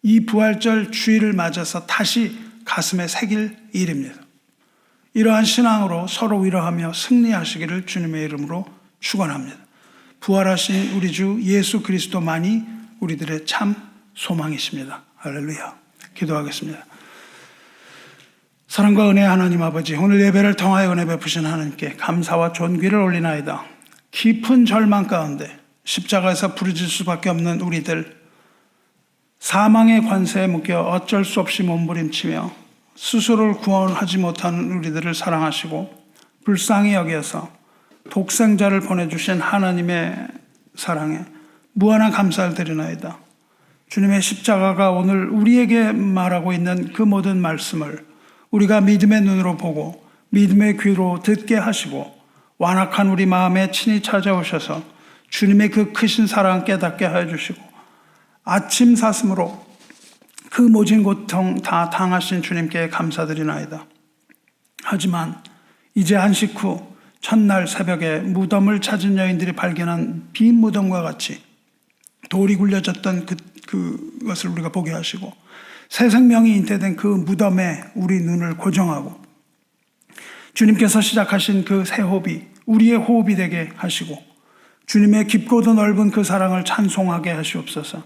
이 부활절 주일을 맞아서 다시 가슴에 새길 일입니다. 이러한 신앙으로 서로 위로하며 승리하시기를 주님의 이름으로 축원합니다. 부활하신 우리 주 예수 그리스도만이 우리들의 참 소망이십니다. 할렐루야. 기도하겠습니다. 사랑과 은혜의 하나님 아버지, 오늘 예배를 통하여 은혜 베푸신 하나님께 감사와 존귀를 올리나이다. 깊은 절망 가운데 십자가에서 부르질 수밖에 없는 우리들, 사망의 관세에 묶여 어쩔 수 없이 몸부림치며 스스로를 구원하지 못하는 우리들을 사랑하시고 불쌍히 여겨서 독생자를 보내주신 하나님의 사랑에 무한한 감사를 드리나이다. 주님의 십자가가 오늘 우리에게 말하고 있는 그 모든 말씀을 우리가 믿음의 눈으로 보고 믿음의 귀로 듣게 하시고 완악한 우리 마음에 친히 찾아오셔서 주님의 그 크신 사랑 깨닫게 하여 주시고 아침 사슴으로 그 모진 고통 다 당하신 주님께 감사드리나이다. 하지만 이제 안식 후 첫날 새벽에 무덤을 찾은 여인들이 발견한 빈 무덤과 같이 돌이 굴려졌던 그것을 우리가 보게 하시고 새 생명이 잉태된 그 무덤에 우리 눈을 고정하고 주님께서 시작하신 그 새 호흡이 우리의 호흡이 되게 하시고 주님의 깊고도 넓은 그 사랑을 찬송하게 하시옵소서.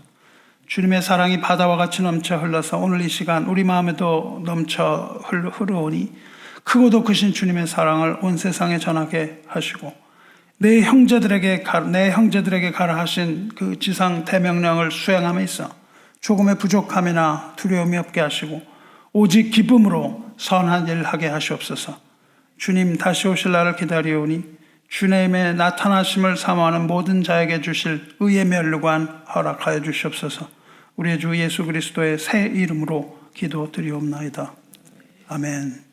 주님의 사랑이 바다와 같이 넘쳐 흘러서 오늘 이 시간 우리 마음에도 넘쳐 흐르오니 크고도 크신 주님의 사랑을 온 세상에 전하게 하시고 내 형제들에게 가라 하신 그 지상 대명령을 수행함에 있어 조금의 부족함이나 두려움이 없게 하시고 오직 기쁨으로 선한 일 하게 하시옵소서. 주님 다시 오실 날을 기다리오니 주님의 나타나심을 사모하는 모든 자에게 주실 의의 면류관 허락하여 주시옵소서. 우리의 주 예수 그리스도의 새 이름으로 기도드리옵나이다. 아멘.